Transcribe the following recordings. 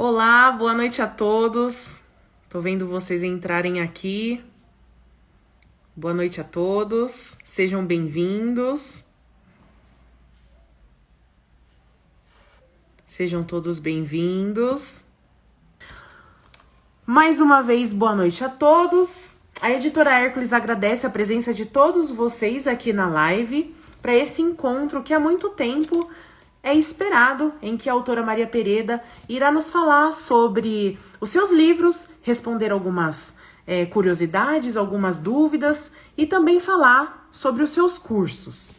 Olá, boa noite a todos. Tô vendo vocês entrarem aqui. Boa noite a todos. Sejam bem-vindos. Sejam todos bem-vindos. Mais uma vez, boa noite a todos. A Editora Hércules agradece a presença de todos vocês aqui na live para esse encontro que há muito tempo é esperado, em que a autora Maria Pereda irá nos falar sobre os seus livros, responder algumas curiosidades, algumas dúvidas e também falar sobre os seus cursos.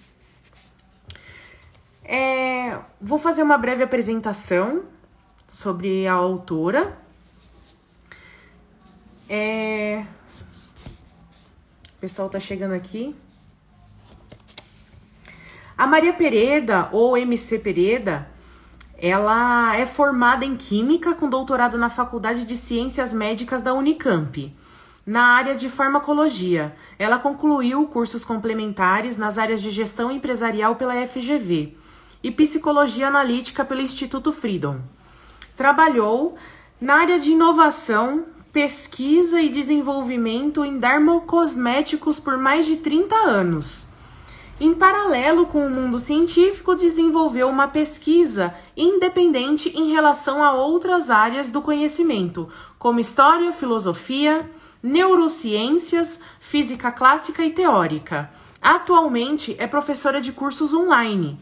Vou fazer uma breve apresentação sobre a autora. O pessoal tá chegando aqui. A Maria Pereda, ou MC Pereda, ela é formada em Química com doutorado na Faculdade de Ciências Médicas da Unicamp, na área de Farmacologia. Ela concluiu cursos complementares nas áreas de Gestão Empresarial pela FGV e Psicologia Analítica pelo Instituto Freedom. Trabalhou na área de Inovação, Pesquisa e Desenvolvimento em dermocosméticos por mais de 30 anos. Em paralelo com o mundo científico, desenvolveu uma pesquisa independente em relação a outras áreas do conhecimento, como história, filosofia, neurociências, física clássica e teórica. Atualmente é professora de cursos online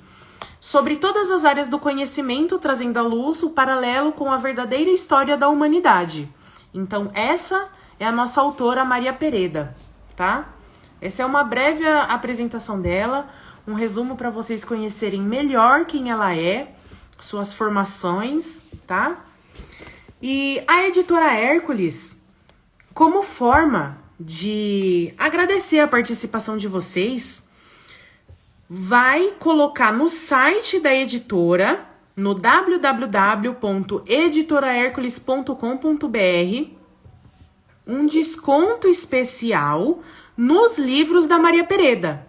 sobre todas as áreas do conhecimento, trazendo à luz o paralelo com a verdadeira história da humanidade. Então, essa é a nossa autora Maria Pereda, tá? Essa é uma breve apresentação dela, um resumo para vocês conhecerem melhor quem ela é, suas formações, tá? E a Editora Hércules, como forma de agradecer a participação de vocês, vai colocar no site da editora, no www.editorahercules.com.br, um desconto especial nos livros da Maria Pereda.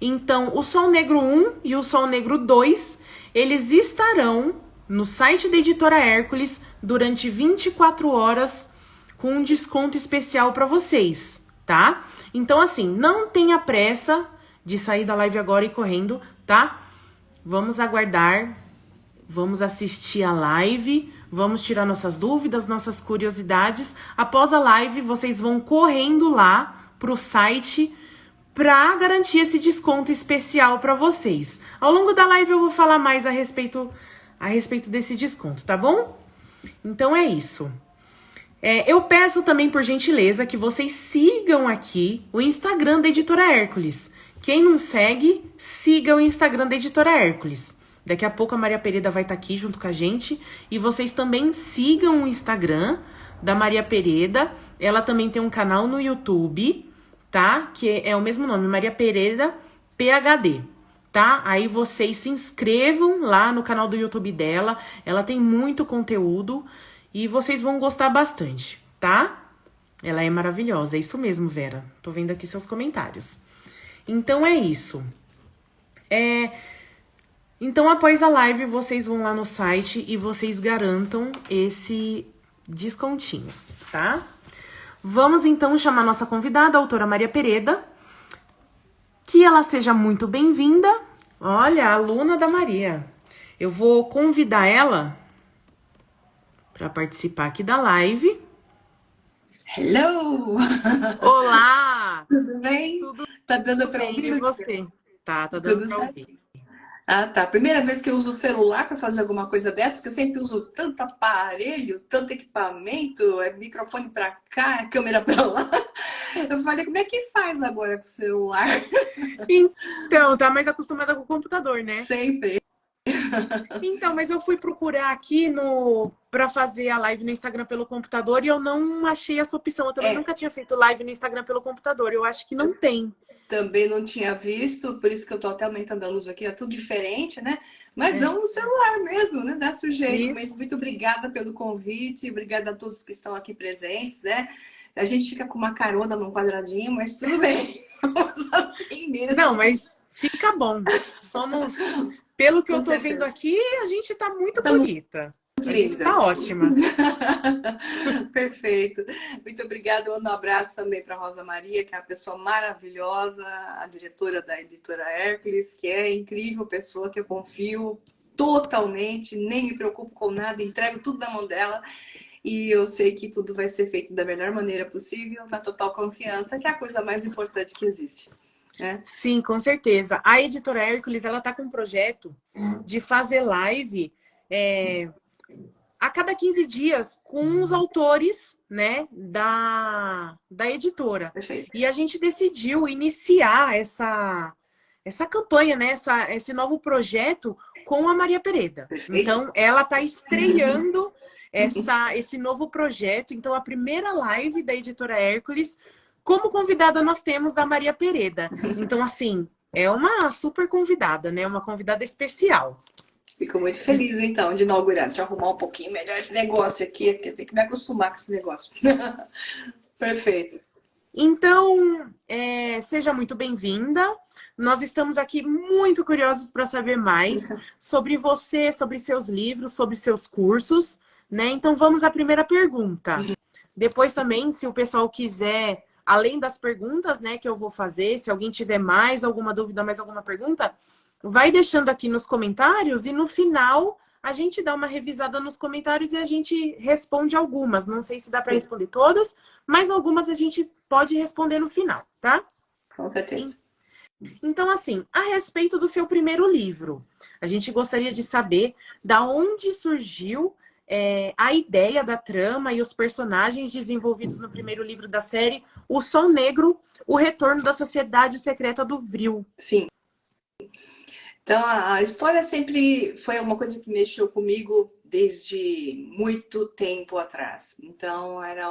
Então, o Sol Negro 1 e o Sol Negro 2, eles estarão no site da Editora Hércules durante 24 horas com um desconto especial para vocês, tá? Então, assim, não tenha pressa de sair da live agora e correndo, tá? Vamos aguardar, vamos assistir a live, vamos tirar nossas dúvidas, nossas curiosidades. Após a live, vocês vão correndo lá pro site para garantir esse desconto especial para vocês. Ao longo da live eu vou falar mais a respeito desse desconto, tá bom? Então é isso. Eu peço também, por gentileza, que vocês sigam aqui o Instagram da Editora Hércules. Quem não segue, siga o Instagram da Editora Hércules. Daqui a pouco a Maria Pereda vai estar aqui junto com a gente. E vocês também sigam o Instagram da Maria Pereda. Ela também tem um canal no YouTube, tá? Que é o mesmo nome, Maria Pereda PhD, tá? Aí vocês se inscrevam lá no canal do YouTube dela. Ela tem muito conteúdo e vocês vão gostar bastante, tá? Ela é maravilhosa, é isso mesmo, Vera. Tô vendo aqui seus comentários. Então é isso. Então, após a live, vocês vão lá no site e vocês garantam esse descontinho, tá? Vamos, então, chamar nossa convidada, a autora Maria Pereda. Que ela seja muito bem-vinda. Olha, a aluna da Maria. Eu vou convidar ela para participar aqui da live. Hello! Olá! Tudo bem? Tá dando para ouvir? E você? Tá dando para ouvir. Ah, tá. Primeira vez que eu uso o celular para fazer alguma coisa dessa, que eu sempre uso tanto aparelho, tanto equipamento, microfone para cá, câmera para lá. Eu falei, como é que faz agora com o celular? Então, tá mais acostumada com o computador, né? Sempre. Então, mas eu fui procurar aqui para fazer a live no Instagram pelo computador e eu não achei essa opção. Eu também nunca tinha feito live no Instagram pelo computador. Eu acho que não tem. Também não tinha visto, por isso que eu tô até aumentando a luz aqui, é tudo diferente, né? Mas vamos no celular mesmo, né? Dá sujeito. Mas muito obrigada pelo convite, obrigada a todos que estão aqui presentes, né? A gente fica com uma carona num quadradinho, mas tudo bem. Vamos assim mesmo. Não, mas fica bom. Somos, pelo que eu tô vendo aqui, a gente tá muito bonita. A gente tá ótima. Perfeito. Muito obrigada. Um abraço também para Rosa Maria, que é uma pessoa maravilhosa, a diretora da editora Hércules, que é incrível pessoa, que eu confio totalmente, nem me preocupo com nada, entrego tudo na mão dela. E eu sei que tudo vai ser feito da melhor maneira possível, na total confiança, que é a coisa mais importante que existe. Sim, com certeza. A editora Hércules, ela tá com um projeto de fazer live a cada 15 dias com os autores, né, da editora. Perfeito. E a gente decidiu iniciar essa campanha, né, esse novo projeto com a Maria Pereda. Perfeito. Então, ela tá estreando esse novo projeto. Então, a primeira live da editora Hércules, como convidada nós temos a Maria Pereda. Então, assim, é uma super convidada, né? Uma convidada especial. Fico muito feliz, então, de inaugurar, de arrumar um pouquinho melhor esse negócio aqui, porque eu tenho que me acostumar com esse negócio. Perfeito. Então, seja muito bem-vinda. Nós estamos aqui muito curiosos para saber mais sobre você, sobre seus livros, sobre seus cursos, né? Então, vamos à primeira pergunta. Depois também, se o pessoal quiser, além das perguntas, né, que eu vou fazer, se alguém tiver mais alguma dúvida, mais alguma pergunta, vai deixando aqui nos comentários e no final a gente dá uma revisada nos comentários e a gente responde algumas. Não sei se dá para responder todas, mas algumas a gente pode responder no final, tá? Com certeza. Então, assim, a respeito do seu primeiro livro, a gente gostaria de saber da onde surgiu a ideia da trama e os personagens desenvolvidos no primeiro livro da série, O Sol Negro, O Retorno da Sociedade Secreta do Vril. Sim. Então, a história sempre foi uma coisa que mexeu comigo desde muito tempo atrás. Então, era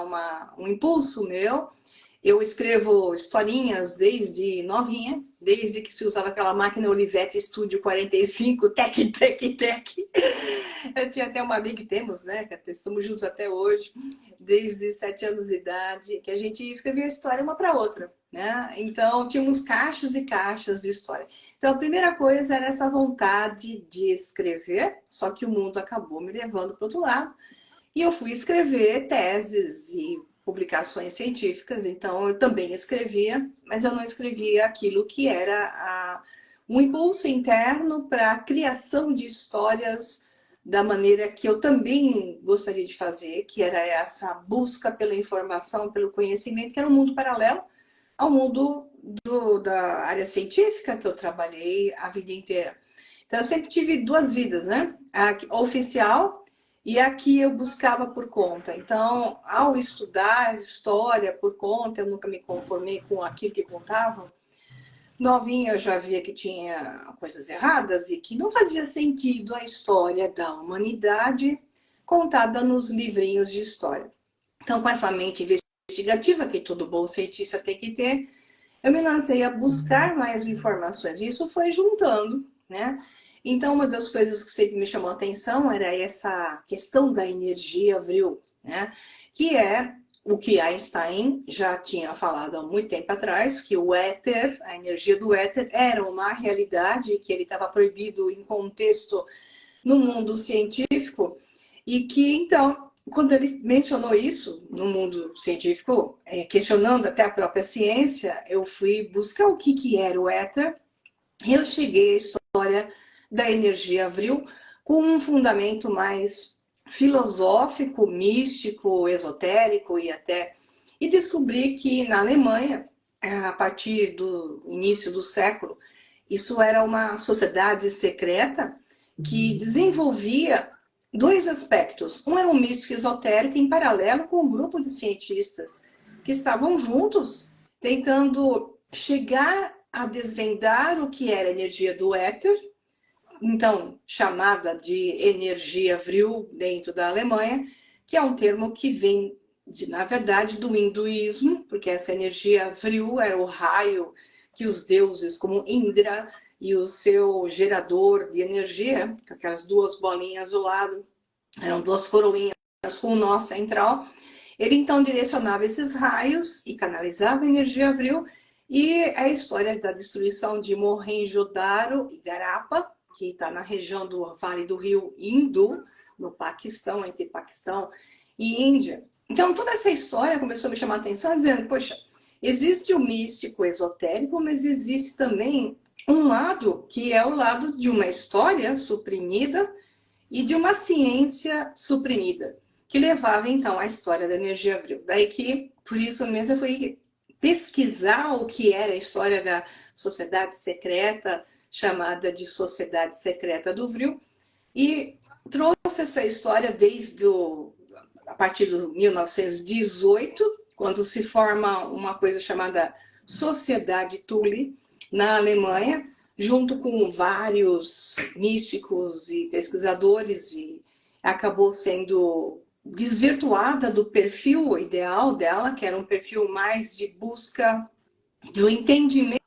um impulso meu. Eu escrevo historinhas desde novinha, desde que se usava aquela máquina Olivetti Studio 45, tec. Eu tinha até uma amiga, que temos, né? Que estamos juntos até hoje, desde 7 anos de idade, que a gente escrevia história uma para outra, né? Então, tínhamos caixas e caixas de história. Então, a primeira coisa era essa vontade de escrever, só que o mundo acabou me levando para o outro lado. E eu fui escrever teses e publicações científicas, então eu também escrevia, mas eu não escrevia aquilo que era um impulso interno para a criação de histórias da maneira que eu também gostaria de fazer, que era essa busca pela informação, pelo conhecimento, que era um mundo paralelo ao mundo da área científica que eu trabalhei a vida inteira. Então, eu sempre tive duas vidas, né? A oficial e aqui eu buscava por conta. Então, ao estudar história por conta, eu nunca me conformei com aquilo que contavam. Novinha, eu já via que tinha coisas erradas e que não fazia sentido a história da humanidade contada nos livrinhos de história. Então, com essa mente investigativa, que todo bom cientista tem que ter, eu me lancei a buscar mais informações. E isso foi juntando, né? Então, uma das coisas que sempre me chamou a atenção era essa questão da energia vril, né? Que é o que Einstein já tinha falado há muito tempo atrás, que o éter, a energia do éter, era uma realidade, que ele estava proibido em contexto no mundo científico, e que, então, quando ele mencionou isso no mundo científico, questionando até a própria ciência, eu fui buscar o que era o éter, e eu cheguei à história da energia vril com um fundamento mais filosófico, místico, esotérico e descobri que na Alemanha, a partir do início do século, isso era uma sociedade secreta que desenvolvia dois aspectos. Um era um místico esotérico em paralelo com um grupo de cientistas que estavam juntos tentando chegar a desvendar o que era a energia do éter, então chamada de energia vril dentro da Alemanha, que é um termo que vem, na verdade, do hinduísmo, porque essa energia vril era o raio que os deuses, como Indra e o seu gerador de energia, com aquelas duas bolinhas do lado, eram duas coroinhas com um nó central, ele então direcionava esses raios e canalizava a energia vril. E a história da destruição de Mohenjo-Daro e Garapa, que está na região do Vale do Rio Indo, no Paquistão, entre Paquistão e Índia. Então, toda essa história começou a me chamar a atenção, dizendo, poxa, existe o místico esotérico, mas existe também um lado que é o lado de uma história suprimida e de uma ciência suprimida, que levava, então, à história da energia vril. Daí que, por isso mesmo, eu fui pesquisar o que era a história da sociedade secreta, chamada de Sociedade Secreta do Vril, e trouxe essa história a partir de 1918, quando se forma uma coisa chamada Sociedade Thule, na Alemanha, junto com vários místicos e pesquisadores, e acabou sendo desvirtuada do perfil ideal dela, que era um perfil mais de busca do entendimento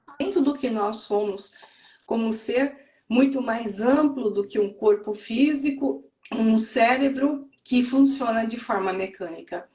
do que nós somos como ser, muito mais amplo do que um corpo físico, um cérebro que funciona de forma mecânica.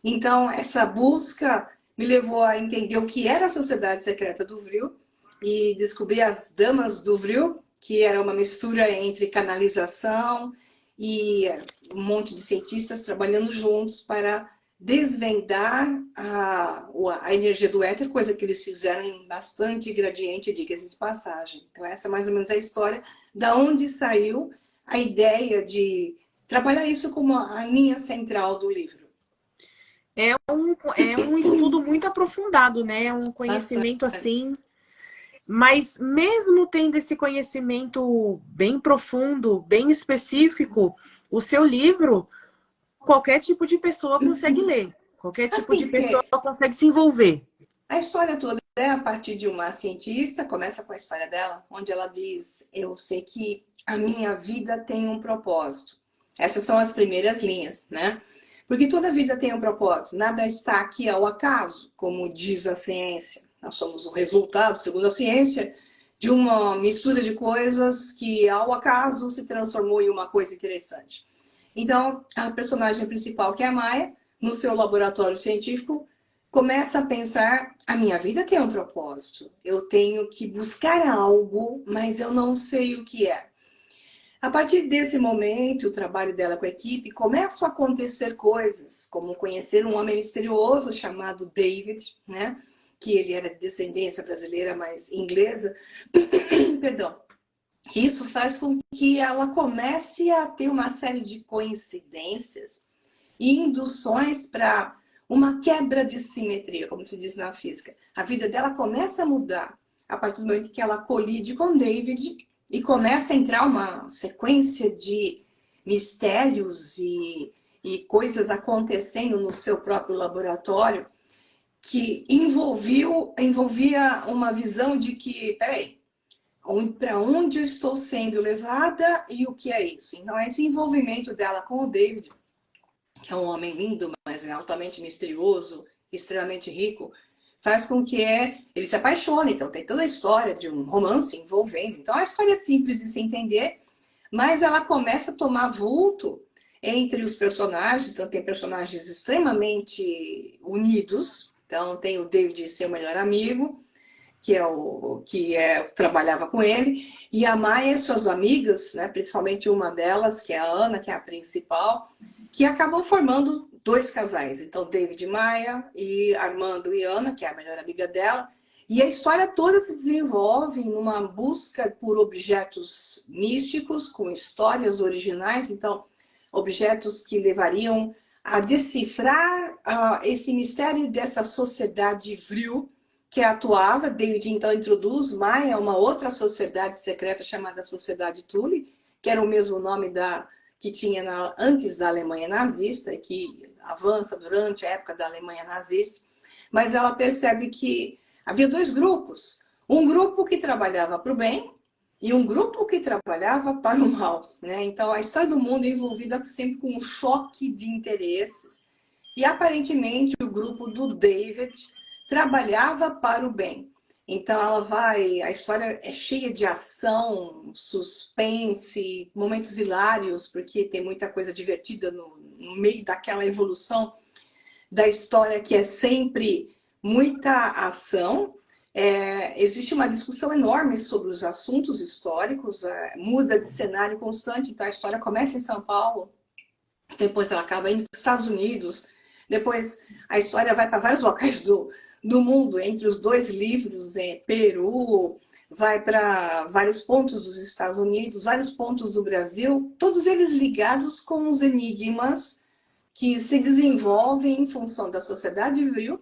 Então, essa busca me levou a entender o que era a Sociedade Secreta do Vril e descobri as Damas do Vril, que era uma mistura entre canalização e um monte de cientistas trabalhando juntos para desvendar a energia do éter, coisa que eles fizeram em bastante gradiente, diga-se de passagem. Então, essa é mais ou menos a história da onde saiu a ideia de trabalhar isso como a linha central do livro. É um estudo muito aprofundado, né? É um conhecimento assim. Mas mesmo tendo esse conhecimento bem profundo, bem específico, o seu livro, qualquer tipo de pessoa consegue ler. Qualquer tipo de pessoa consegue se envolver. A história toda é a partir de uma cientista, começa com a história dela, onde ela diz, eu sei que a minha vida tem um propósito. Essas são as primeiras linhas, né? Porque toda vida tem um propósito, nada está aqui ao acaso, como diz a ciência. Nós somos o resultado, segundo a ciência, de uma mistura de coisas que ao acaso se transformou em uma coisa interessante. Então, a personagem principal, que é a Maia, no seu laboratório científico, começa a pensar, a minha vida tem um propósito. Eu tenho que buscar algo, mas eu não sei o que é. A partir desse momento, o trabalho dela com a equipe, começam a acontecer coisas, como conhecer um homem misterioso chamado David, né? Que ele era de descendência brasileira, mas inglesa. Perdão. Isso faz com que ela comece a ter uma série de coincidências e induções para uma quebra de simetria, como se diz na física. A vida dela começa a mudar a partir do momento que ela colide com David e começa a entrar uma sequência de mistérios e coisas acontecendo no seu próprio laboratório que envolvia uma visão de que, peraí, para onde eu estou sendo levada e o que é isso? Então, esse envolvimento dela com o David, que é um homem lindo, mas é altamente misterioso, extremamente rico, faz com que ele se apaixone. Então, tem toda a história de um romance envolvendo. Então, a história é simples de se entender, mas ela começa a tomar vulto entre os personagens. Então, tem personagens extremamente unidos. Então, tem o David, seu melhor amigo, que trabalhava com ele, e a Maia e suas amigas, né, principalmente uma delas, que é a Ana, que é a principal, que acabam formando dois casais. Então, David e Maia, e Armando e Ana, que é a melhor amiga dela. E a história toda se desenvolve numa busca por objetos místicos, com histórias originais. Então, objetos que levariam a decifrar esse mistério dessa sociedade vril que atuava. David, então, introduz Maia, uma outra sociedade secreta chamada Sociedade Thule, que era o mesmo nome que tinha antes da Alemanha nazista, e que avança durante a época da Alemanha nazista. Mas ela percebe que havia dois grupos. Um grupo que trabalhava para o bem e um grupo que trabalhava para o mal, né? Então, a história do mundo é envolvida sempre com um choque de interesses. E, aparentemente, o grupo do David trabalhava para o bem. Então, a história é cheia de ação, suspense, momentos hilários, porque tem muita coisa divertida no meio daquela evolução da história, que é sempre muita ação, Existe uma discussão enorme sobre os assuntos históricos, muda de cenário constante, então a história começa em São Paulo, depois ela acaba indo para os Estados Unidos, depois a história vai para vários locais do mundo, entre os dois livros, Peru, vai para vários pontos dos Estados Unidos, vários pontos do Brasil, todos eles ligados com os enigmas que se desenvolvem em função da sociedade viril,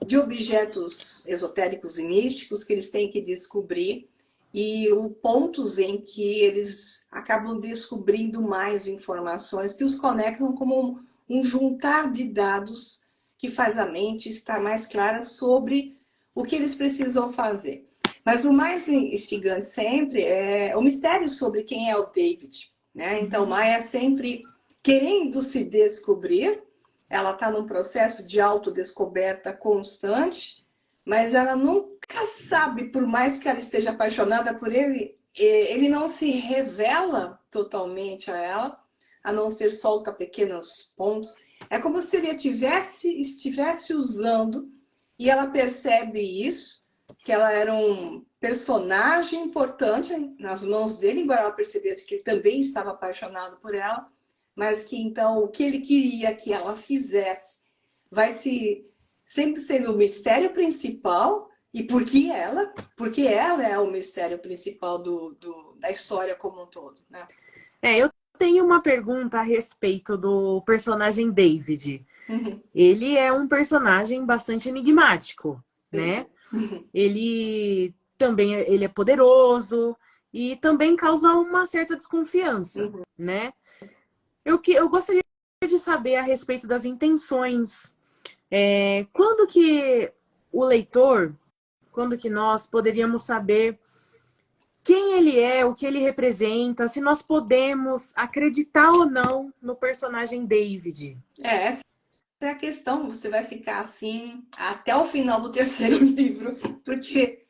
de objetos esotéricos e místicos que eles têm que descobrir e pontos em que eles acabam descobrindo mais informações que os conectam como um juntar de dados que faz a mente estar mais clara sobre o que eles precisam fazer. Mas o mais instigante sempre é o mistério sobre quem é o David, né? Então, Maia sempre querendo se descobrir, ela está num processo de autodescoberta constante, mas ela nunca sabe, por mais que ela esteja apaixonada por ele, ele não se revela totalmente a ela, a não ser solta pequenos pontos. É como se ele estivesse usando, e ela percebe isso, que ela era um personagem importante nas mãos dele, embora ela percebesse que ele também estava apaixonado por ela, mas que então o que ele queria que ela fizesse vai sempre sendo o mistério principal, e porque ela é o mistério principal da história como um todo, né? Eu tenho uma pergunta a respeito do personagem David. Uhum. Ele é um personagem bastante enigmático, né? Uhum. Ele é poderoso e também causa uma certa desconfiança, né? Eu gostaria de saber a respeito das intenções. Quando que o leitor, quando que nós poderíamos saber quem ele é, o que ele representa, se nós podemos acreditar ou não no personagem David? Essa é a questão. Você vai ficar assim até o final do terceiro livro, porque,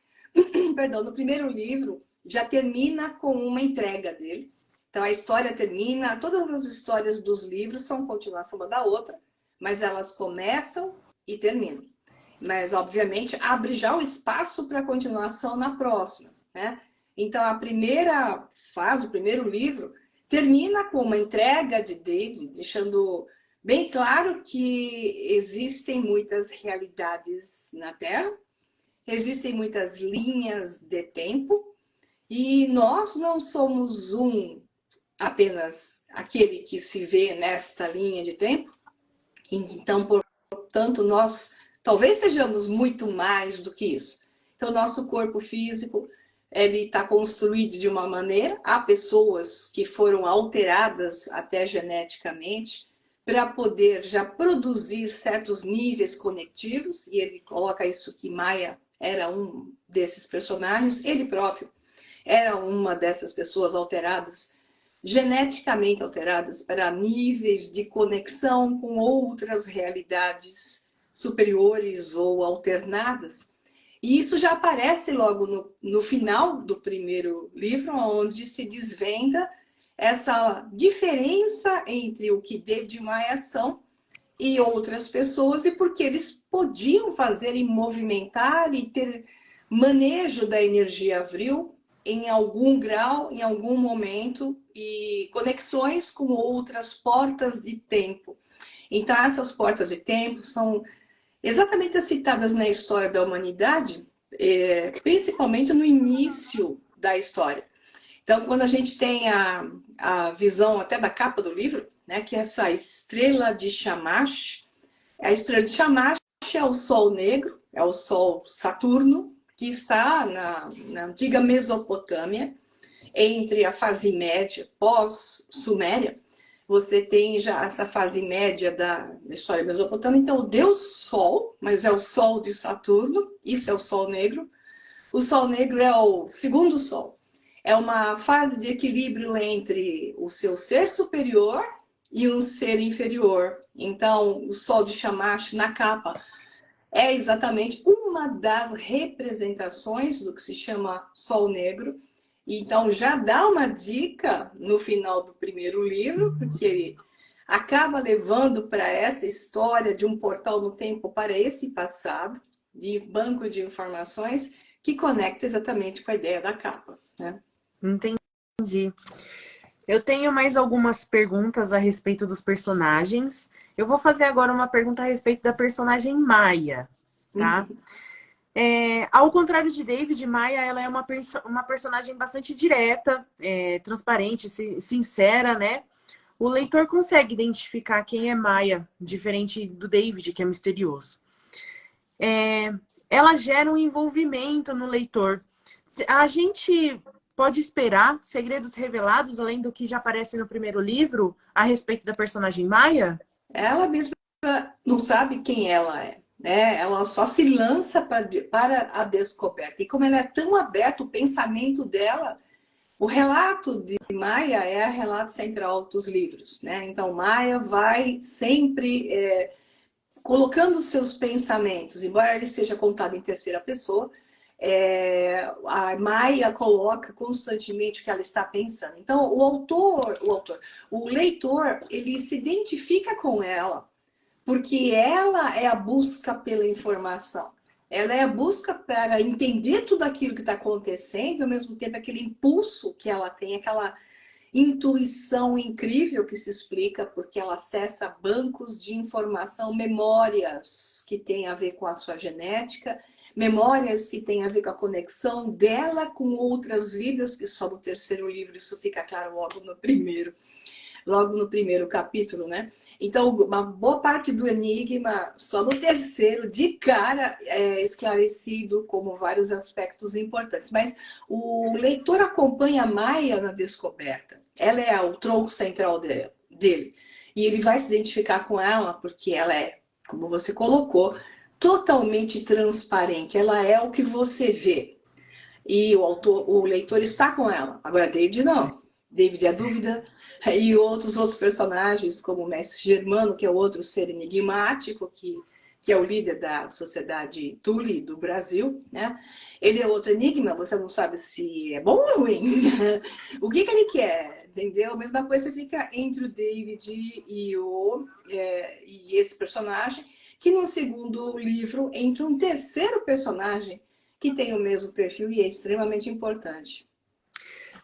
perdão, no primeiro livro já termina com uma entrega dele. Então a história termina, todas as histórias dos livros são continuação uma da outra, mas elas começam e terminam. Mas, obviamente, abre já o espaço para continuação na próxima, né? Então, a primeira fase, o primeiro livro, termina com uma entrega de David, deixando bem claro que existem muitas realidades na Terra, existem muitas linhas de tempo, e nós não somos apenas aquele que se vê nesta linha de tempo. Então, portanto, nós talvez sejamos muito mais do que isso. Então, nosso corpo físico, ele está construído de uma maneira. Há pessoas que foram alteradas até geneticamente para poder já produzir certos níveis conectivos, e ele coloca isso que Maia era um desses personagens, ele próprio era uma dessas pessoas alteradas, geneticamente alteradas para níveis de conexão com outras realidades superiores ou alternadas. E isso já aparece logo no final do primeiro livro, onde se desvenda essa diferença entre o que David e Maia são e outras pessoas, e porque eles podiam fazer e movimentar e ter manejo da energia avril em algum grau, em algum momento, e conexões com outras portas de tempo. Então, essas portas de tempo são exatamente citadas na história da humanidade, principalmente no início da história. Então, quando a gente tem a visão até da capa do livro, né, que é essa estrela de Shamash, a estrela de Shamash é o Sol negro, é o Sol Saturno, que está na antiga Mesopotâmia, entre a fase média pós-Suméria. Você tem já essa fase média da história mesopotâmica. Então, o Deus Sol, mas é o Sol de Saturno, isso é o Sol negro. O Sol negro é o segundo Sol. É uma fase de equilíbrio entre o seu ser superior e um ser inferior. Então, o Sol de Shamash na capa é exatamente uma das representações do que se chama Sol Negro. Então, já dá uma dica no final do primeiro livro, porque ele acaba levando para essa história de um portal no tempo para esse passado, de banco de informações, que conecta exatamente com a ideia da capa, né? Entendi. Eu tenho mais algumas perguntas a respeito dos personagens. Eu vou fazer agora uma pergunta a respeito da personagem Maia, tá? Ao contrário de David, Maia, ela é uma personagem bastante direta, transparente, sincera, né? O leitor consegue identificar quem é Maia, diferente do David, que é misterioso. Ela gera um envolvimento no leitor. A gente pode esperar segredos revelados, além do que já aparece no primeiro livro, a respeito da personagem Maia? Ela mesma não sabe quem ela é, né? Ela só se lança para a descoberta. E como ela é tão aberta, o pensamento dela, o relato de Maia é o relato central dos livros, né? Então, Maia vai sempre colocando os seus pensamentos, embora ele seja contado em terceira pessoa, a Maia coloca constantemente o que ela está pensando. Então, o leitor, ele se identifica com ela, porque ela é a busca pela informação. Ela é a busca para entender tudo aquilo que está acontecendo, ao mesmo tempo aquele impulso que ela tem, aquela intuição incrível que se explica porque ela acessa bancos de informação, memórias que têm a ver com a sua genética, memórias que têm a ver com a conexão dela com outras vidas, que só no terceiro livro isso fica claro logo no primeiro capítulo, né? Então, uma boa parte do enigma, só no terceiro, de cara, é esclarecido como vários aspectos importantes. Mas o leitor acompanha a Maia na descoberta. Ela é o tronco central dele. E ele vai se identificar com ela porque ela é, como você colocou, totalmente transparente. Ela é o que você vê. E o leitor está com ela. Agora, David não. David é dúvida. E outros personagens, como o mestre Germano, que é outro ser enigmático, que é o líder da sociedade Tule do Brasil, né? Ele é outro enigma, você não sabe se é bom ou ruim. O que ele quer, entendeu? A mesma coisa fica entre o David e esse personagem, que no segundo livro entra um terceiro personagem que tem o mesmo perfil e é extremamente importante.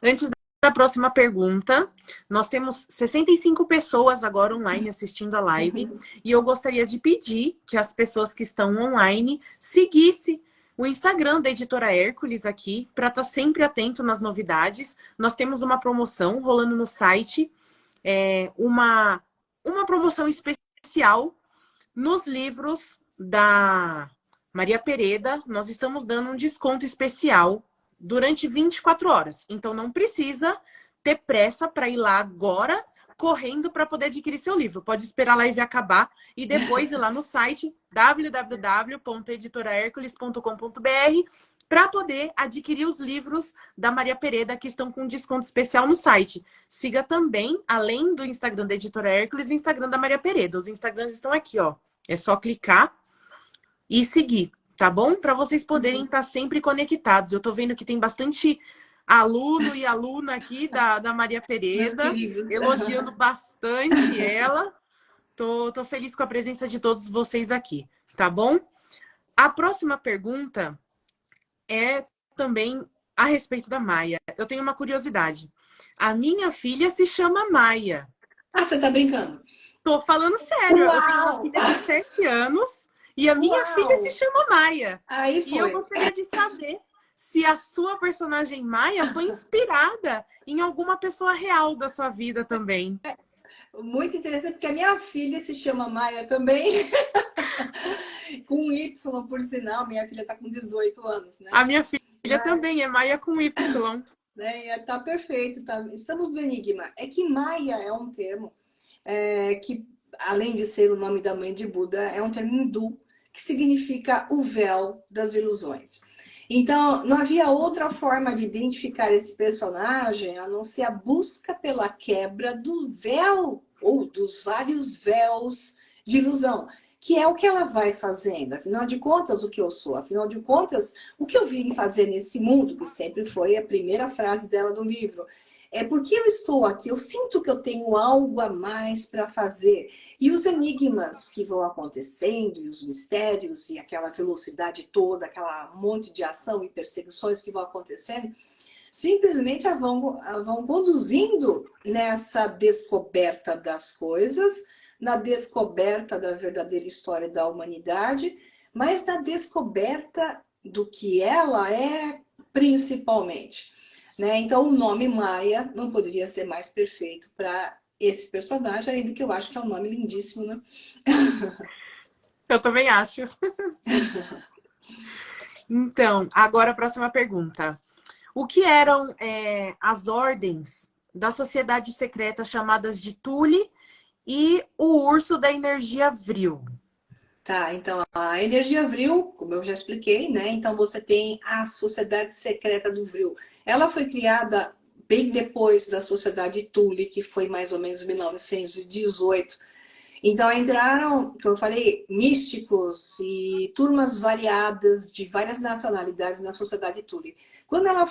Antes da próxima pergunta, nós temos 65 pessoas agora online assistindo a live e eu gostaria de pedir que as pessoas que estão online seguissem o Instagram da Editora Hércules aqui para estar sempre atento nas novidades. Nós temos uma promoção rolando no site, uma promoção especial nos livros da Maria Pereda. Nós estamos dando um desconto especial durante 24 horas. Então, não precisa ter pressa para ir lá agora, correndo para poder adquirir seu livro. Pode esperar a live acabar e depois ir lá no site www.editorahercules.com.br para poder adquirir os livros da Maria Pereda que estão com desconto especial no site. Siga também, além do Instagram da Editora Hércules, o Instagram da Maria Pereda. Os Instagrams estão aqui, ó. É só clicar e seguir. Tá bom? Para vocês poderem estar sempre conectados. Eu tô vendo que tem bastante aluno e aluna aqui da Maria Pereda, elogiando bastante ela. Tô feliz com a presença de todos vocês aqui, tá bom? A próxima pergunta é também a respeito da Maia. Eu tenho uma curiosidade. A minha filha se chama Maia. Ah, você tá brincando? Tô falando sério. Uau! Eu tenho uma filha de 7 anos. E a minha filha se chama Maia. Aí foi. E eu gostaria de saber se a sua personagem Maia foi inspirada em alguma pessoa real da sua vida também. Muito interessante, porque a minha filha se chama Maia também. Com Y, por sinal. Minha filha está com 18 anos, né? A minha filha também é Maia com Y. Tá perfeito. Tá. Estamos no enigma. É que Maia é um termo que, além de ser o nome da mãe de Buda, é um termo hindu que significa o véu das ilusões. Então, não havia outra forma de identificar esse personagem a não ser a busca pela quebra do véu ou dos vários véus de ilusão, que é o que ela vai fazendo. Afinal de contas, o que eu sou? Afinal de contas, o que eu vim fazer nesse mundo, que sempre foi a primeira frase dela do livro. É porque eu estou aqui, eu sinto que eu tenho algo a mais para fazer. E os enigmas que vão acontecendo, e os mistérios, e aquela velocidade toda, aquela monte de ação e perseguições que vão acontecendo, simplesmente a vão conduzindo nessa descoberta das coisas, na descoberta da verdadeira história da humanidade, mas na descoberta do que ela é principalmente. Né? Então, o nome Maia não poderia ser mais perfeito para esse personagem, ainda que eu acho que é um nome lindíssimo, né? Eu também acho. Então, agora a próxima pergunta. O que eram as ordens da sociedade secreta chamadas de Tule e o Urso da Energia Vril? Tá, então a energia Vril, como eu já expliquei, né? Então você tem a Sociedade Secreta do Vril. Ela foi criada bem depois da Sociedade Tule, que foi mais ou menos 1918. Então entraram, como eu falei, místicos e turmas variadas de várias nacionalidades na Sociedade Tule. Quando ela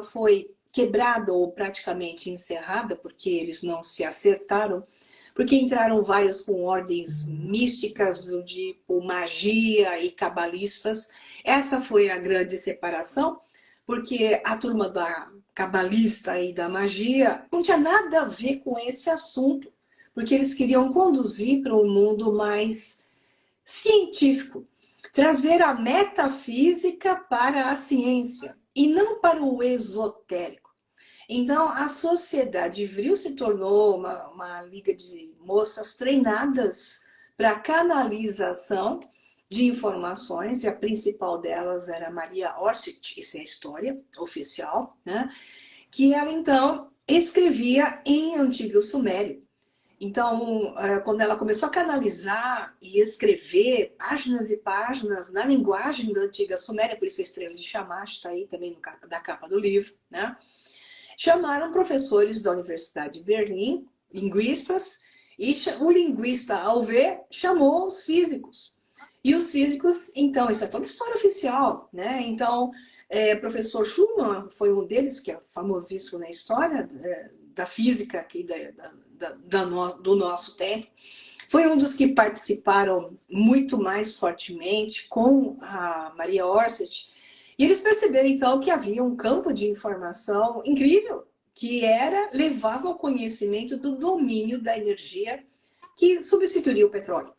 foi quebrada ou praticamente encerrada, porque eles não se acertaram, porque entraram vários com ordens místicas do tipo magia e cabalistas. Essa foi a grande separação, porque a turma da cabalista e da magia não tinha nada a ver com esse assunto, porque eles queriam conduzir para um mundo mais científico, trazer a metafísica para a ciência e não para o esotérico. Então, a Sociedade Vril se tornou uma liga de moças treinadas para canalização de informações, e a principal delas era Maria Orsic, isso é a história oficial, né? Que ela, então, escrevia em Antigo Sumério. Então, quando ela começou a canalizar e escrever páginas e páginas na linguagem da Antiga Suméria, por isso a estrela de Shamash está aí também da capa do livro, né? Chamaram professores da Universidade de Berlim, linguistas, e o linguista, ao ver, chamou os físicos. E os físicos, então, isso é toda história oficial, né? Então, professor Schumann foi um deles, que é famosíssimo na história da física aqui do nosso tempo. Foi um dos que participaram muito mais fortemente com a Maria Orsic. E eles perceberam, então, que havia um campo de informação incrível, que levava ao conhecimento do domínio da energia que substituiria o petróleo.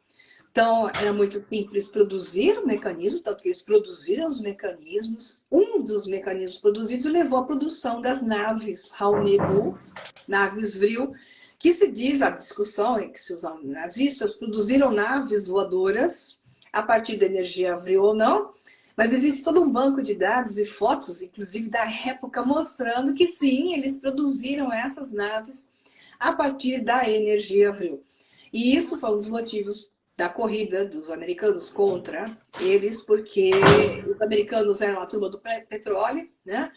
Então, era muito simples produzir o mecanismo, tanto que eles produziram os mecanismos. Um dos mecanismos produzidos levou à produção das naves Raul-Nebu, naves Vril, que se diz, a discussão é que se os nazistas produziram naves voadoras a partir da energia Vril ou não, mas existe todo um banco de dados e fotos, inclusive da época, mostrando que sim, eles produziram essas naves a partir da energia Vril. E isso foi um dos motivos da corrida dos americanos contra eles, porque os americanos eram a turma do petróleo, né?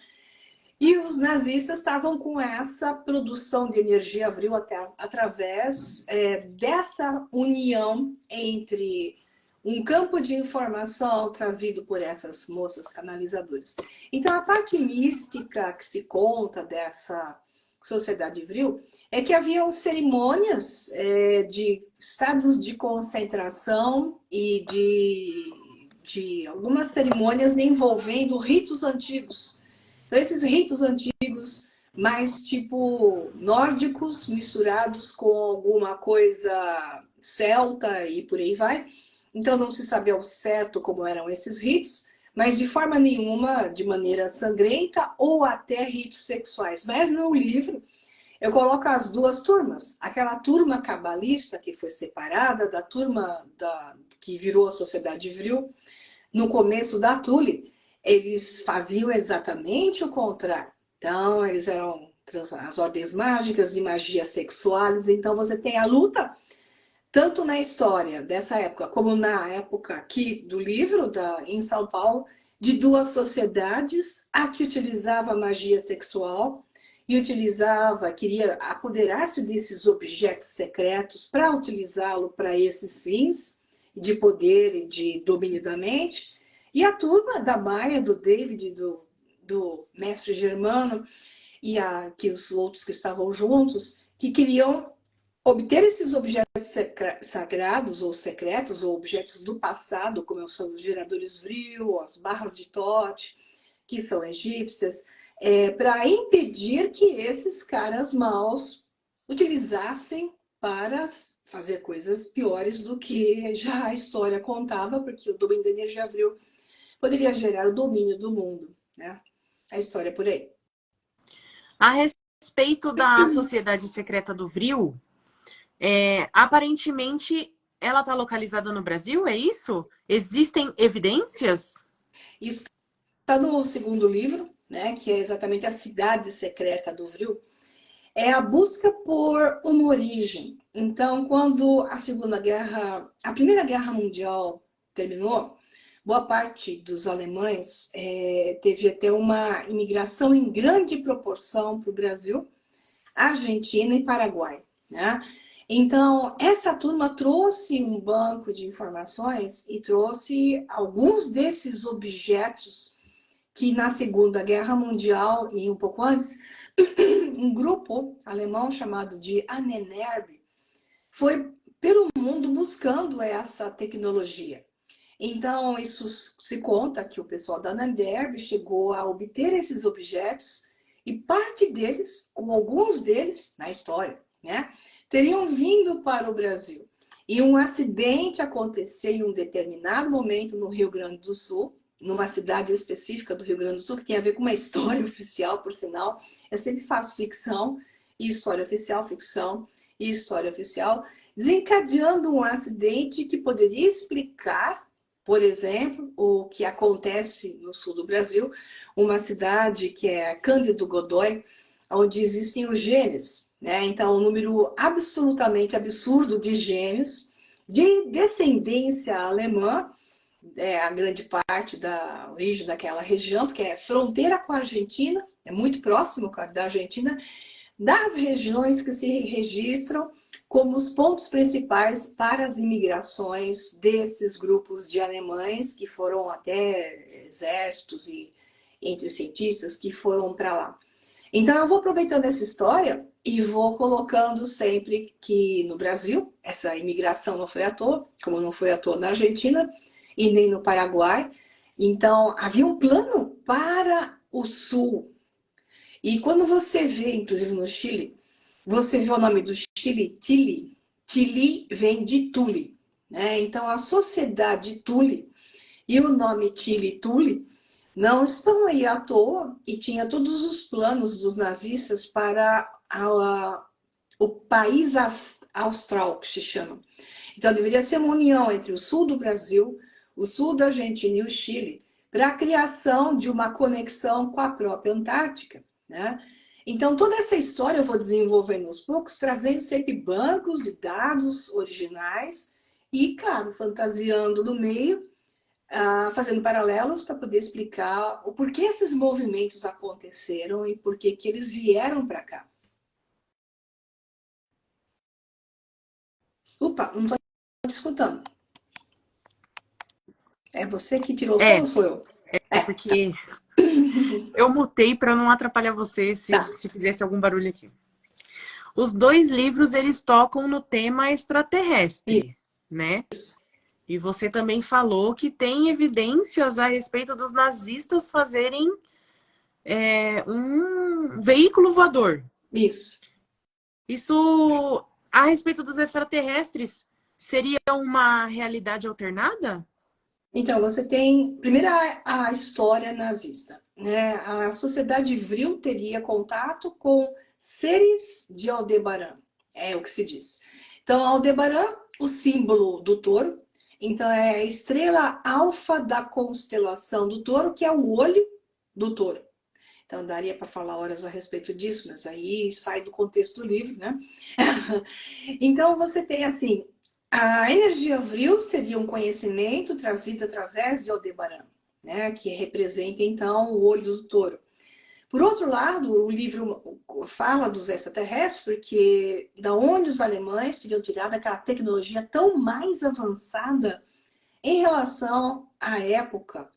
E os nazistas estavam com essa produção de energia Vril através dessa união entre um campo de informação trazido por essas moças canalizadoras. Então, a parte mística que se conta dessa Sociedade Vril é que haviam cerimônias de estados de concentração e de algumas cerimônias envolvendo ritos antigos. Então, esses ritos antigos, mais tipo nórdicos, misturados com alguma coisa celta e por aí vai. Então, não se sabia ao certo como eram esses ritos, mas de forma nenhuma de maneira sangrenta ou até ritos sexuais. Mas no livro eu coloco as duas turmas. Aquela turma cabalista que foi separada da turma que virou a Sociedade Vril no começo da Tule, eles faziam exatamente o contrário. Então, eles eram as ordens mágicas de magia sexuais. Então, você tem a luta tanto na história dessa época, como na época aqui do livro, em São Paulo, de duas sociedades, a que utilizava a magia sexual e queria apoderar-se desses objetos secretos para utilizá-lo para esses fins de poder e de domínio da mente. E a turma da Maia, do David, do mestre Germano, que os outros que estavam juntos, que queriam obter esses objetos sagrados ou secretos, ou objetos do passado, como são os geradores Vril, as barras de Thoth, que são egípcias, para impedir que esses caras maus utilizassem para fazer coisas piores do que já a história contava, porque o domínio da energia Vril poderia gerar o domínio do mundo, né? A história é por aí. A respeito da Sociedade Secreta do Vril, aparentemente ela está localizada no Brasil, é isso? Existem evidências? Isso está no segundo livro, né, que é exatamente a Cidade Secreta do Vril. É a busca por uma origem. Então, quando a Primeira Guerra Mundial terminou, boa parte dos alemães teve até uma imigração em grande proporção para o Brasil, Argentina e Paraguai, né? Então, essa turma trouxe um banco de informações e trouxe alguns desses objetos que na Segunda Guerra Mundial e um pouco antes, um grupo alemão chamado de Ahnenerbe foi pelo mundo buscando essa tecnologia. Então, isso se conta que o pessoal da Ahnenerbe chegou a obter esses objetos e parte deles, ou alguns deles, na história, né, teriam vindo para o Brasil. E um acidente aconteceu em um determinado momento no Rio Grande do Sul, numa cidade específica do Rio Grande do Sul, que tem a ver com uma história oficial, por sinal. Eu sempre faço ficção e história oficial, ficção e história oficial, desencadeando um acidente que poderia explicar, por exemplo, o que acontece no sul do Brasil, uma cidade que é Cândido Godói, onde existem os gêmeos, né? Então, um número absolutamente absurdo de gêmeos, de descendência alemã, a grande parte da origem daquela região, porque é fronteira com a Argentina, é muito próximo da Argentina, das regiões que se registram como os pontos principais para as imigrações desses grupos de alemães que foram até exércitos e entre os cientistas que foram para lá. Então eu vou aproveitando essa história e vou colocando sempre que no Brasil essa imigração não foi à toa, como não foi à toa na Argentina e nem no Paraguai. Então havia um plano para o sul. E quando você vê, inclusive no Chile, você vê o nome do Chile, Tili. Tili vem de Tule, né? Então a sociedade Tule e o nome Tili Tule não estão aí à toa e tinha todos os planos dos nazistas para o país austral, que se chama. Então deveria ser uma união entre o sul do Brasil, o sul da Argentina e o Chile, para a criação de uma conexão com a própria Antártica, né? Então, toda essa história eu vou desenvolvendo aos poucos, trazendo sempre bancos de dados originais e, claro, fantasiando no meio, fazendo paralelos para poder explicar o porquê esses movimentos aconteceram e por que eles vieram para cá. Opa, não estou te escutando. É você que tirou o som ou sou eu? Porque eu mutei para não atrapalhar você se fizesse algum barulho aqui. Os dois livros, eles tocam no tema extraterrestre, né? E você também falou que tem evidências a respeito dos nazistas fazerem um veículo voador. Isso. Isso, a respeito dos extraterrestres, seria uma realidade alternada? Então, você tem, primeiro, a história nazista, né? A sociedade Vril teria contato com seres de Aldebaran, é o que se diz. Então, Aldebaran, o símbolo do touro, então é a estrela alfa da constelação do touro, que é o olho do touro. Então, daria para falar horas a respeito disso, mas aí sai do contexto do livro, né? Então, você tem, assim, a energia Vril seria um conhecimento trazido através de Aldebaran, né? Que representa, então, o olho do touro. Por outro lado, o livro fala dos extraterrestres, porque da onde os alemães teriam tirado aquela tecnologia tão mais avançada em relação à época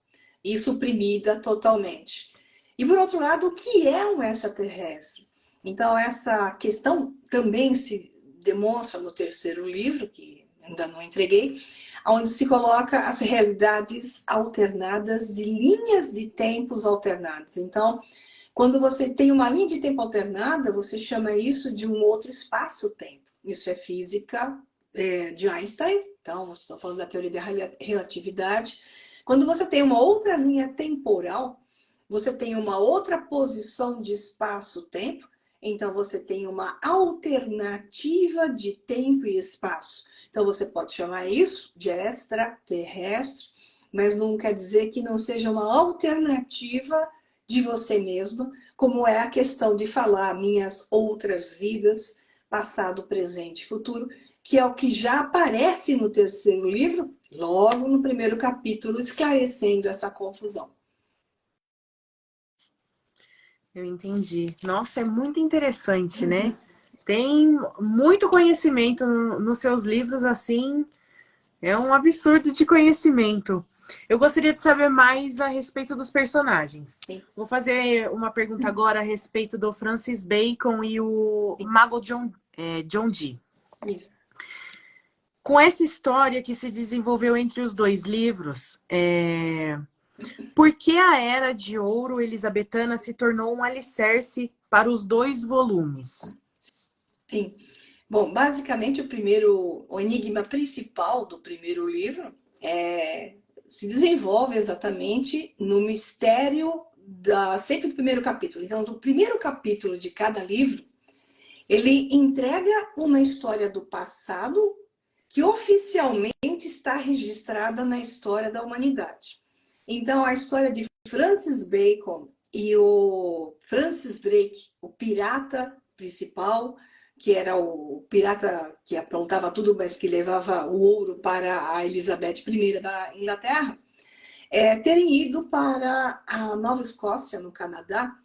e suprimida totalmente. E, por outro lado, o que é um extraterrestre? Então, essa questão também se demonstra no terceiro livro, que ainda não entreguei, onde se coloca as realidades alternadas de linhas de tempos alternadas. Então, quando você tem uma linha de tempo alternada, você chama isso de um outro espaço-tempo. Isso é física de Einstein, então, estou falando da teoria da relatividade. Quando você tem uma outra linha temporal, você tem uma outra posição de espaço-tempo, então você tem uma alternativa de tempo e espaço. Então você pode chamar isso de extraterrestre, mas não quer dizer que não seja uma alternativa de você mesmo, como é a questão de falar minhas outras vidas, passado, presente e futuro, que é o que já aparece no terceiro livro, logo no primeiro capítulo, esclarecendo essa confusão. Eu entendi. Nossa, é muito interessante, né? Tem muito conhecimento nos seus livros, assim, é um absurdo de conhecimento. Eu gostaria de saber mais a respeito dos personagens. Sim. Vou fazer uma pergunta agora a respeito do Francis Bacon e o Mago John Dee. Isso. Com essa história que se desenvolveu entre os dois livros, por que a Era de Ouro Elizabetana se tornou um alicerce para os dois volumes? Sim. Bom, basicamente o enigma principal do primeiro livro se desenvolve exatamente no mistério sempre do primeiro capítulo. Então, do primeiro capítulo de cada livro, ele entrega uma história do passado que oficialmente está registrada na história da humanidade. Então, a história de Francis Bacon e o Francis Drake, o pirata principal, que era o pirata que aprontava tudo, mas que levava o ouro para a Elizabeth I da Inglaterra, terem ido para a Nova Escócia, no Canadá,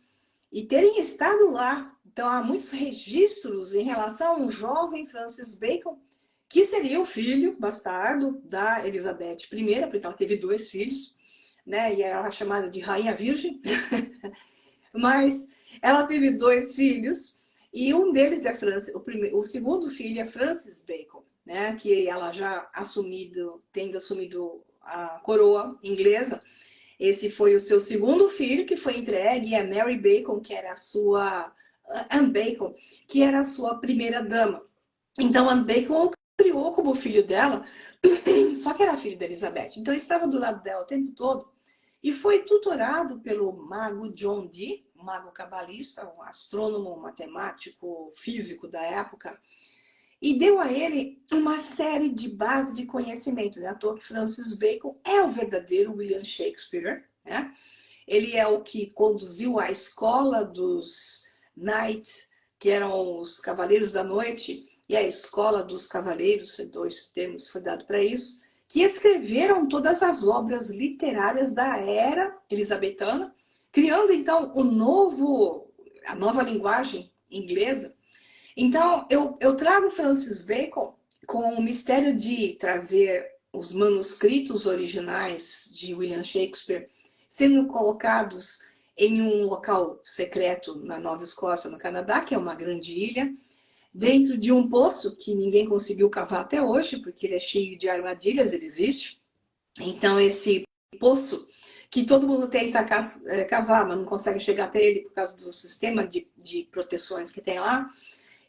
e terem estado lá. Então, há muitos registros em relação a um jovem Francis Bacon, que seria o filho bastardo da Elizabeth I, porque ela teve 2 filhos, né? E era chamada de Rainha Virgem. Mas ela teve 2 filhos, e um deles é Francis, o segundo filho é Francis Bacon, né? Que ela já tendo assumido a coroa inglesa. Esse foi o seu segundo filho, que foi entregue a Mary Bacon, que era a sua Anne Bacon, que era a sua primeira dama. Então, Anne Bacon criou como filho dela, só que era filho da Elizabeth. Então, ele estava do lado dela o tempo todo e foi tutorado pelo mago John Dee, um mago cabalista, um astrônomo, matemático, físico da época, e deu a ele uma série de bases de conhecimento. Né? À toa que Francis Bacon é o verdadeiro William Shakespeare, né? Ele é o que conduziu a escola dos Knights, que eram os Cavaleiros da Noite, e a escola dos Cavaleiros, 2 termos foi dado para isso, que escreveram todas as obras literárias da era elizabetana, criando então a nova linguagem inglesa. Então, eu trago Francis Bacon com o mistério de trazer os manuscritos originais de William Shakespeare sendo colocados em um local secreto na Nova Escócia, no Canadá, que é uma grande ilha, dentro de um poço que ninguém conseguiu cavar até hoje, porque ele é cheio de armadilhas, ele existe. Então, esse poço que todo mundo tenta cavar, mas não consegue chegar até ele por causa do sistema de proteções que tem lá,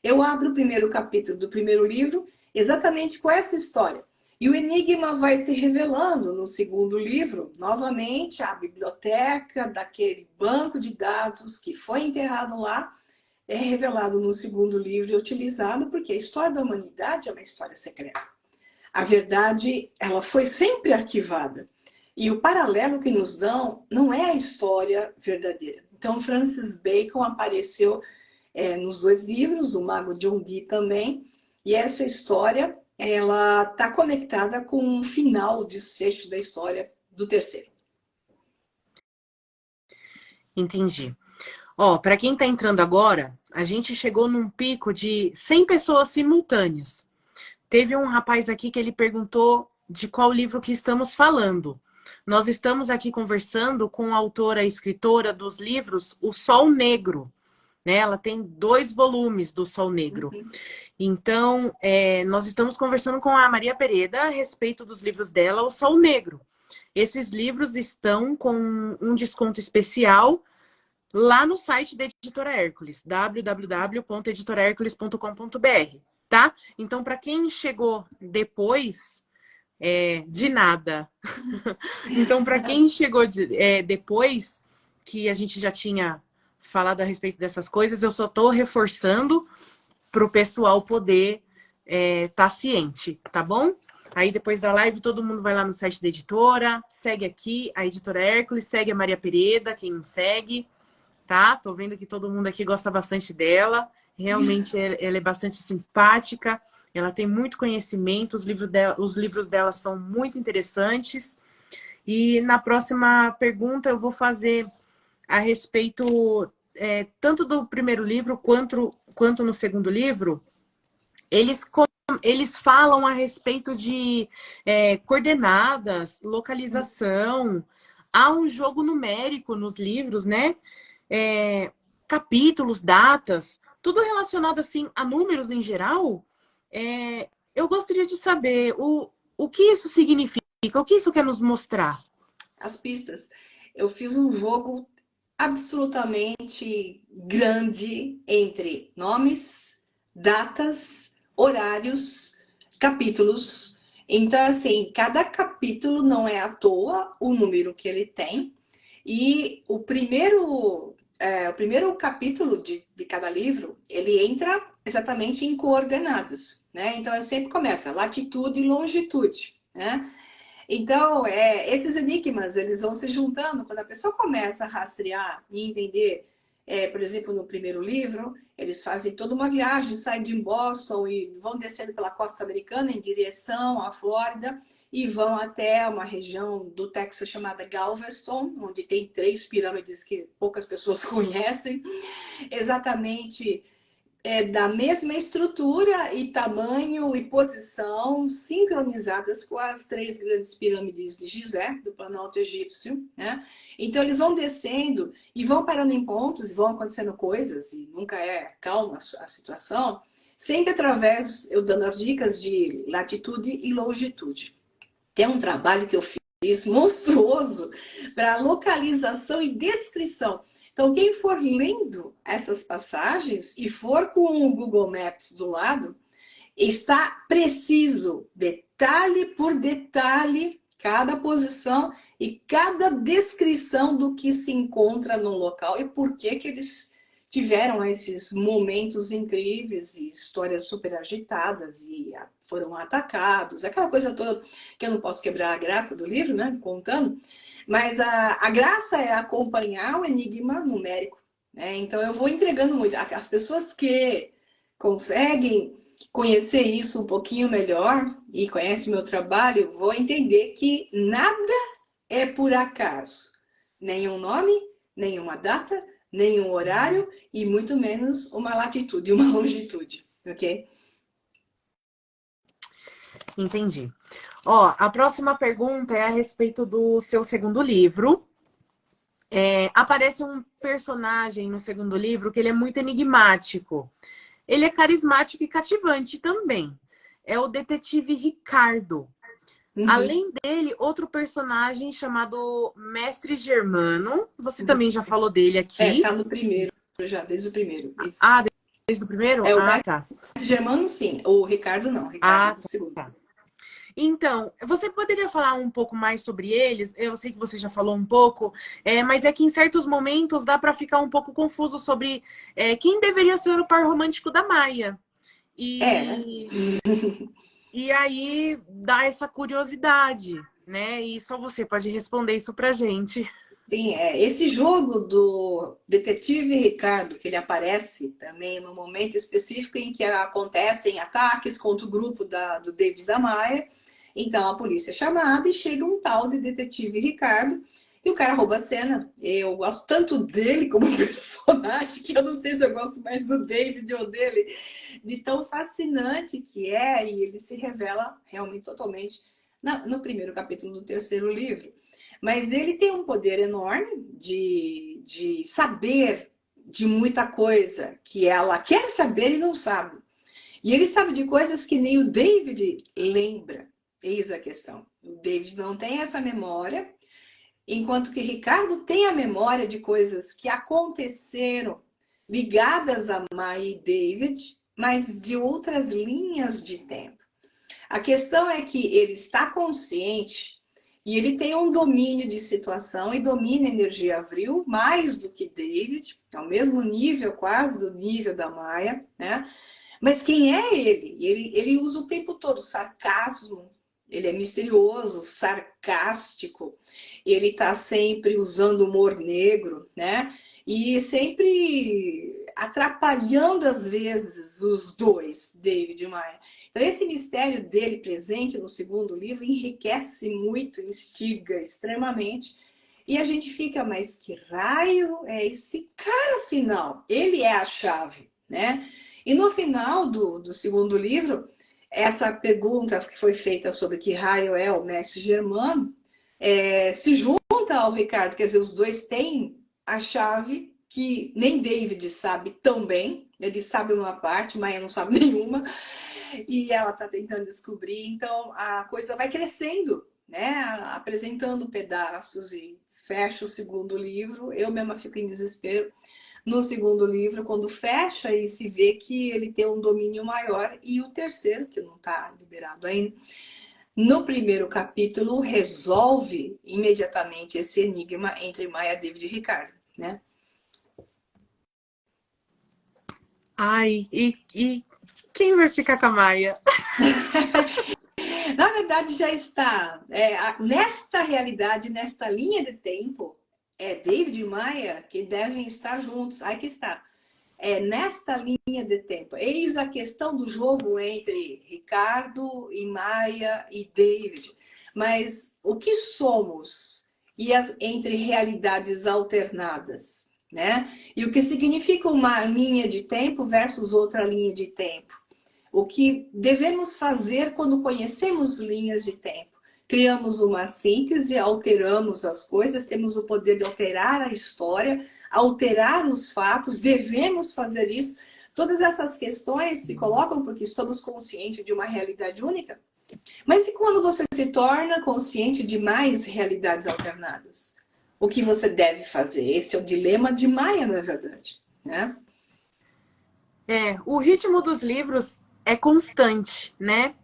eu abro o primeiro capítulo do primeiro livro exatamente com essa história. E o enigma vai se revelando no segundo livro, novamente, a biblioteca daquele banco de dados que foi enterrado lá, é revelado no segundo livro e utilizado porque a história da humanidade é uma história secreta. A verdade, ela foi sempre arquivada. E o paralelo que nos dão não é a história verdadeira. Então, Francis Bacon apareceu nos 2 livros, o Mago John Dee também, e essa história ela está conectada com o final, o desfecho da história do terceiro. Entendi. Ó, para quem está entrando agora, a gente chegou num pico de 100 pessoas simultâneas. Teve um rapaz aqui que ele perguntou de qual livro que estamos falando. nós estamos aqui conversando com a autora e escritora dos livros O Sol Negro, né? Ela tem 2 volumes do Sol Negro. Então, nós estamos conversando com a Maria Pereda a respeito dos livros dela, O Sol Negro. Esses livros estão com um desconto especial lá no site da Editora Hércules, www.editorahercules.com.br, tá? Então, para quem chegou depois, de nada. Então, para quem chegou depois, que a gente já tinha falado a respeito dessas coisas, eu só estou reforçando para o pessoal poder tá ciente, tá bom? Aí depois da live todo mundo vai lá no site da editora, segue aqui a Editora Hércules, segue a Maria Pereda, quem não segue, tá? Tô vendo que todo mundo aqui gosta bastante dela. Realmente ela é bastante simpática, ela tem muito conhecimento, os livros dela são muito interessantes. E na próxima pergunta eu vou fazer a respeito tanto do primeiro livro quanto no segundo livro. Eles falam a respeito de coordenadas, localização. Há um jogo numérico nos livros, né? Capítulos, datas, tudo relacionado assim a números em geral. Eu gostaria de saber o que isso significa, o que isso quer nos mostrar. As pistas. Eu fiz um jogo absolutamente grande entre nomes, datas, horários, capítulos. Então, assim, cada capítulo não é à toa o número que ele tem. E o primeiro capítulo de cada livro, ele entra exatamente em coordenadas, né? Então, sempre começa latitude e longitude, né? Então, esses enigmas, eles vão se juntando. Quando a pessoa começa a rastrear e entender, por exemplo, no primeiro livro, eles fazem toda uma viagem, saem de Boston e vão descendo pela costa americana em direção à Flórida e vão até uma região do Texas chamada Galveston, onde tem 3 pirâmides que poucas pessoas conhecem, exatamente da mesma estrutura e tamanho e posição, sincronizadas com as 3 grandes pirâmides de Gizé, do Planalto Egípcio, né? Então, eles vão descendo e vão parando em pontos, e vão acontecendo coisas, e nunca é calma a situação, sempre através, eu dando as dicas de latitude e longitude. Tem um trabalho que eu fiz monstruoso para localização e descrição. Então, quem for lendo essas passagens e for com o Google Maps do lado, está preciso, detalhe por detalhe, cada posição e cada descrição do que se encontra no local e por que eles tiveram esses momentos incríveis e histórias super agitadas e foram atacados, aquela coisa toda que eu não posso quebrar a graça do livro, né, contando, mas a graça é acompanhar o enigma numérico, né? Então eu vou entregando muito. As pessoas que conseguem conhecer isso um pouquinho melhor e conhecem meu trabalho, vão entender que nada é por acaso. Nenhum nome, nenhuma data, nenhum horário e muito menos uma latitude, uma longitude, ok? Entendi. Ó, a próxima pergunta é a respeito do seu segundo livro. Aparece um personagem no segundo livro que ele é muito enigmático. Ele é carismático e cativante também. É o detetive Ricardo. Além dele, outro personagem chamado Mestre Germano. Você também já falou dele aqui. Tá no primeiro, já, desde o primeiro. Isso. Ah, desde o primeiro? O Mestre tá. Germano, sim. O Ricardo, não. O Ricardo do segundo. Tá. Então, você poderia falar um pouco mais sobre eles? Eu sei que você já falou um pouco, mas é que em certos momentos dá para ficar um pouco confuso sobre quem deveria ser o par romântico da Maia. E aí dá essa curiosidade, né? E só você pode responder isso pra gente. Sim, esse jogo do detetive Ricardo, que ele aparece também no momento específico em que acontecem ataques contra o grupo do David da Maia. Então a polícia é chamada e chega um tal de detetive Ricardo e o cara rouba a cena. Eu gosto tanto dele como personagem que eu não sei se eu gosto mais do David ou dele, de tão fascinante que é, e ele se revela realmente totalmente no primeiro capítulo do terceiro livro. Mas ele tem um poder enorme de saber de muita coisa que ela quer saber e não sabe. E ele sabe de coisas que nem o David lembra. Eis a questão. O David não tem essa memória, enquanto que Ricardo tem a memória de coisas que aconteceram ligadas a Mai e David, mas de outras linhas de tempo. A questão é que ele está consciente e ele tem um domínio de situação e domina a energia abril mais do que David, ao mesmo nível, quase do nível da Maia, né? Mas quem é ele? Ele usa o tempo todo sarcasmo, ele é misterioso, sarcástico, ele está sempre usando humor negro, né? E sempre atrapalhando, às vezes, os dois, David e Maia. Então, esse mistério dele presente no segundo livro enriquece muito, instiga extremamente. E a gente fica, mas que raio é esse cara, afinal? Ele é a chave, né? E no final do segundo livro, essa pergunta que foi feita sobre que raio é o mestre Germano, se junta ao Ricardo, quer dizer, os dois têm a chave que nem David sabe tão bem, ele sabe uma parte, Maia não sabe nenhuma, e ela está tentando descobrir, então a coisa vai crescendo, né? Apresentando pedaços e fecha o segundo livro, eu mesma fico em desespero no segundo livro, quando fecha e se vê que ele tem um domínio maior, e o terceiro, que não está liberado ainda, no primeiro capítulo, resolve imediatamente esse enigma entre Maia, David e Ricardo, né? Ai, e quem vai ficar com a Maia? Na verdade, já está. Nesta realidade, nesta linha de tempo, David e Maia que devem estar juntos. Aí que está. Nesta linha de tempo. Eis a questão do jogo entre Ricardo e Maia e David. Mas o que somos entre realidades alternadas, né? E o que significa uma linha de tempo versus outra linha de tempo? O que devemos fazer quando conhecemos linhas de tempo? Criamos uma síntese, alteramos as coisas, temos o poder de alterar a história, alterar os fatos, devemos fazer isso. Todas essas questões se colocam porque estamos conscientes de uma realidade única. Mas e quando você se torna consciente de mais realidades alternadas? O que você deve fazer? Esse é o dilema de Maia, na verdade, né? O ritmo dos livros é constante, né?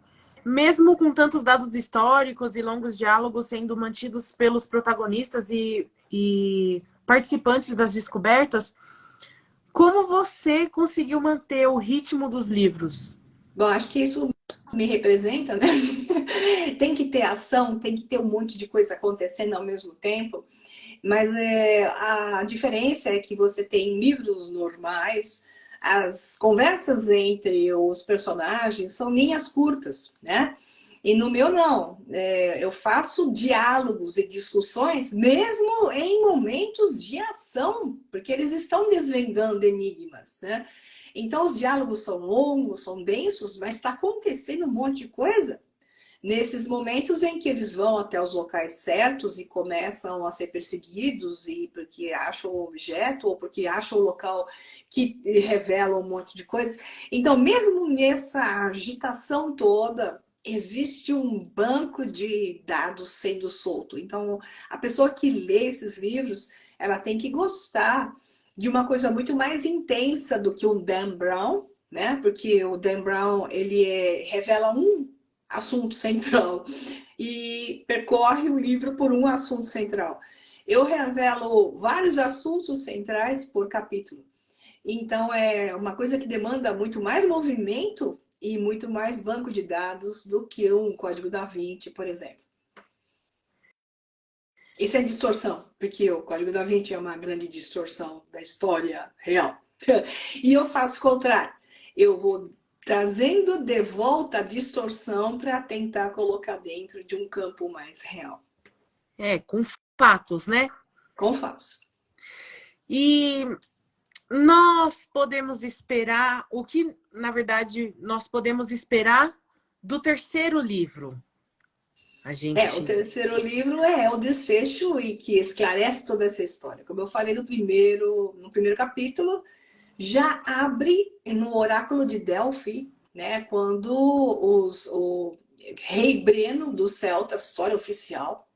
Mesmo com tantos dados históricos e longos diálogos sendo mantidos pelos protagonistas e participantes das descobertas, como você conseguiu manter o ritmo dos livros? Bom, acho que isso me representa, né? Tem que ter ação, tem que ter um monte de coisa acontecendo ao mesmo tempo, mas a diferença é que você tem livros normais, as conversas entre os personagens são linhas curtas, né? E no meu não, eu faço diálogos e discussões mesmo em momentos de ação, porque eles estão desvendando enigmas, né? Então os diálogos são longos, são densos, mas está acontecendo um monte de coisa nesses momentos em que eles vão até os locais certos e começam a ser perseguidos, e porque acham o objeto ou porque acham o local que revela um monte de coisa. Então, mesmo nessa agitação toda, existe um banco de dados sendo solto. Então, a pessoa que lê esses livros, ela tem que gostar de uma coisa muito mais intensa do que um Dan Brown, né? Porque o Dan Brown, ele revela um assunto central e percorre o livro por um assunto central. Eu revelo vários assuntos centrais por capítulo. Então, é uma coisa que demanda muito mais movimento e muito mais banco de dados do que um Código da Vinci, por exemplo. Isso é distorção, porque o Código da Vinci é uma grande distorção da história real. E eu faço o contrário. Eu vou trazendo de volta a distorção para tentar colocar dentro de um campo mais real. Com fatos, né? Com fatos. E nós podemos esperar o que, na verdade, nós podemos esperar do terceiro livro? A O gente... terceiro livro é o desfecho e que esclarece toda essa história. Como eu falei no primeiro capítulo, já abre no oráculo de Delphi, né? Quando o rei Breno dos Celtas, história oficial,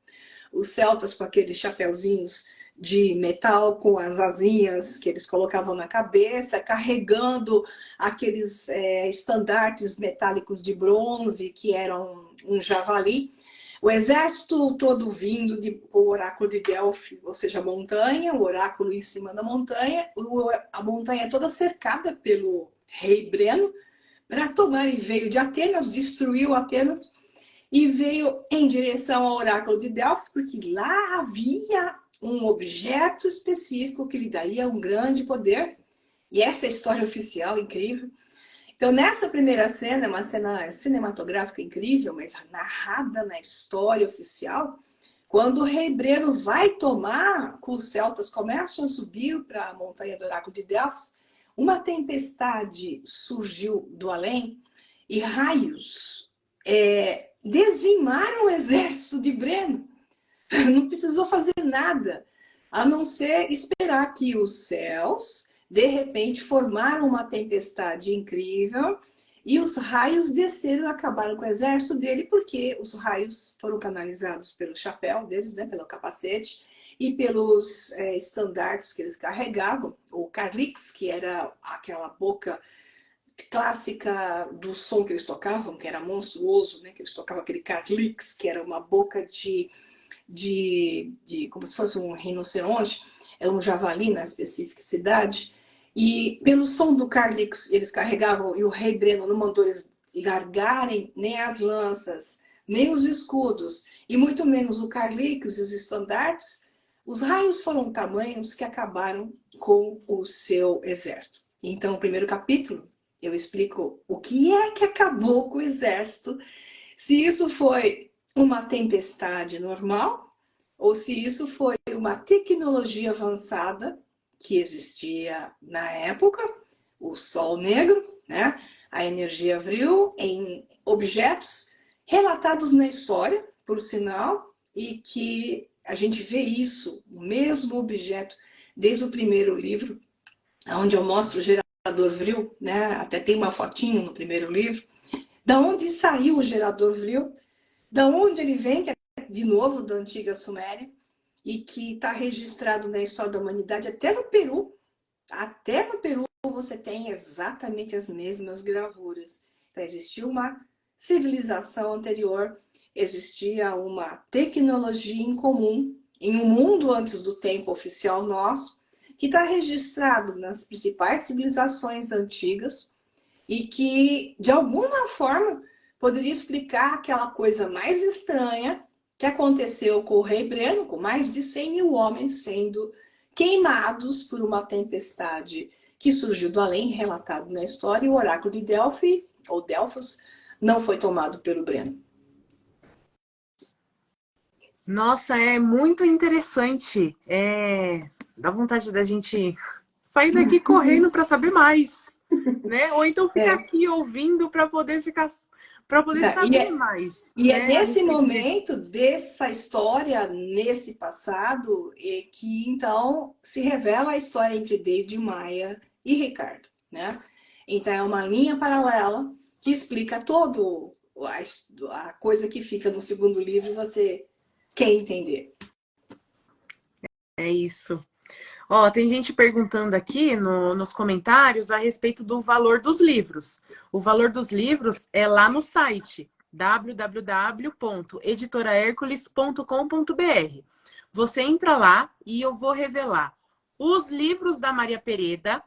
os celtas com aqueles chapeuzinhos de metal com as asinhas que eles colocavam na cabeça, carregando aqueles estandartes metálicos de bronze que eram um javali. O exército todo vindo o oráculo de Delphi, ou seja, a montanha, o oráculo em cima da montanha, a montanha toda cercada pelo rei Breno, para tomar, e veio de Atenas, destruiu Atenas, e veio em direção ao oráculo de Delphi, porque lá havia um objeto específico que lhe daria um grande poder. E essa é a história oficial incrível. Então, nessa primeira cena, uma cena cinematográfica incrível, mas narrada na história oficial, quando o rei Breno vai tomar, os celtas começam a subir para a montanha do oráculo de Delfos, uma tempestade surgiu do além e raios dizimaram o exército de Breno. Não precisou fazer nada, a não ser esperar que os céus, de repente, formaram uma tempestade incrível e os raios desceram e acabaram com o exército dele, porque os raios foram canalizados pelo chapéu deles, né, pelo capacete, e pelos estandartes que eles carregavam, o carlix, que era aquela boca clássica do som que eles tocavam, que era monstruoso, né, que eles tocavam aquele carlix, que era uma boca de como se fosse um rinoceronte, é um javali na especificidade, e pelo som do carlix eles carregavam, e o rei Breno não mandou eles largarem nem as lanças, nem os escudos, e muito menos o carlix e os estandartes. Os raios foram tamanhos que acabaram com o seu exército. Então, no primeiro capítulo, eu explico o que é que acabou com o exército, se isso foi uma tempestade normal ou se isso foi uma tecnologia avançada que existia na época, o Sol Negro, né? A energia Vril em objetos relatados na história, por sinal, e que a gente vê isso, o mesmo objeto, desde o primeiro livro, onde eu mostro o gerador Vril, né? Até tem uma fotinho no primeiro livro, da onde saiu o gerador Vril, da onde ele vem, que é de novo da antiga Suméria, e que está registrado na história da humanidade até no Peru. Até no Peru você tem exatamente as mesmas gravuras. Então, existia uma civilização anterior, existia uma tecnologia em comum, em um mundo antes do tempo oficial nosso, que está registrado nas principais civilizações antigas e que, de alguma forma, poderia explicar aquela coisa mais estranha que aconteceu com o rei Breno, com mais de 100 mil homens sendo queimados por uma tempestade que surgiu do além, relatado na história, e o oráculo de Delphi, ou Delfos, não foi tomado pelo Breno. Nossa, é muito interessante. Dá vontade da gente sair daqui correndo para saber mais, né? Ou então ficar aqui ouvindo para poder saber mais. E né? nesse momento dessa história, nesse passado, que então se revela a história entre David Maia e Ricardo, né? Então é uma linha paralela que explica todo a coisa que fica no segundo livro, você quer entender. É isso. Ó, tem gente perguntando aqui nos comentários a respeito do valor dos livros. O valor dos livros é lá no site www.editorahercules.com.br. Você entra lá e eu vou revelar os livros da Maria Pereda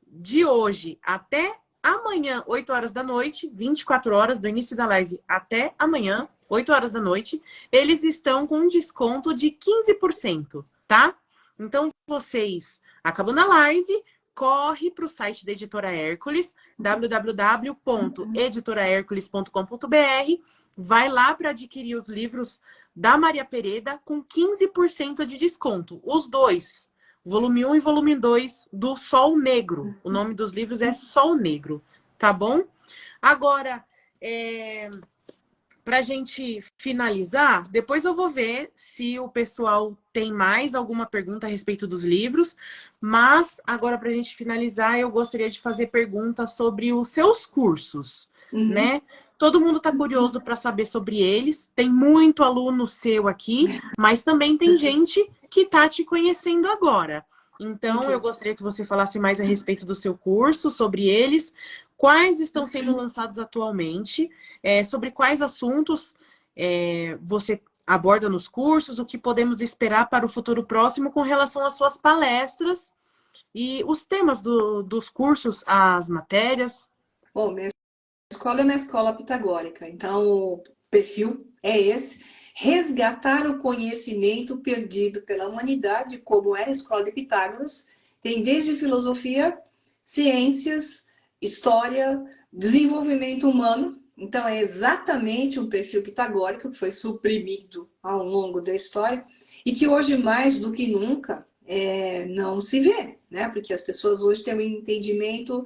de hoje até amanhã, 8 horas da noite, 24 horas do início da live até amanhã, 8 horas da noite. Eles estão com um desconto de 15%, tá? Então, vocês, acabando a live, corre para o site da Editora Hércules, www.editorahercules.com.br, vai lá para adquirir os livros da Maria Pereda com 15% de desconto. Os dois, volume 1 e volume 2 do Sol Negro. O nome dos livros é Sol Negro, tá bom? Agora, para a gente finalizar, depois eu vou ver se o pessoal tem mais alguma pergunta a respeito dos livros, mas agora para a gente finalizar, eu gostaria de fazer perguntas sobre os seus cursos, né? Todo mundo está curioso para saber sobre eles, tem muito aluno seu aqui, mas também tem gente que está te conhecendo agora. Então, eu gostaria que você falasse mais a respeito do seu curso, sobre eles, quais estão sendo lançados atualmente, sobre quais assuntos você aborda nos cursos, o que podemos esperar para o futuro próximo com relação às suas palestras e os temas dos cursos, as matérias. Bom, minha escola é uma escola pitagórica, então o perfil é esse: resgatar o conhecimento perdido pela humanidade, como era a escola de Pitágoras. Tem desde filosofia, ciências, história, desenvolvimento humano. Então é exatamente um perfil pitagórico que foi suprimido ao longo da história e que hoje, mais do que nunca, não se vê, né? Porque as pessoas hoje têm um entendimento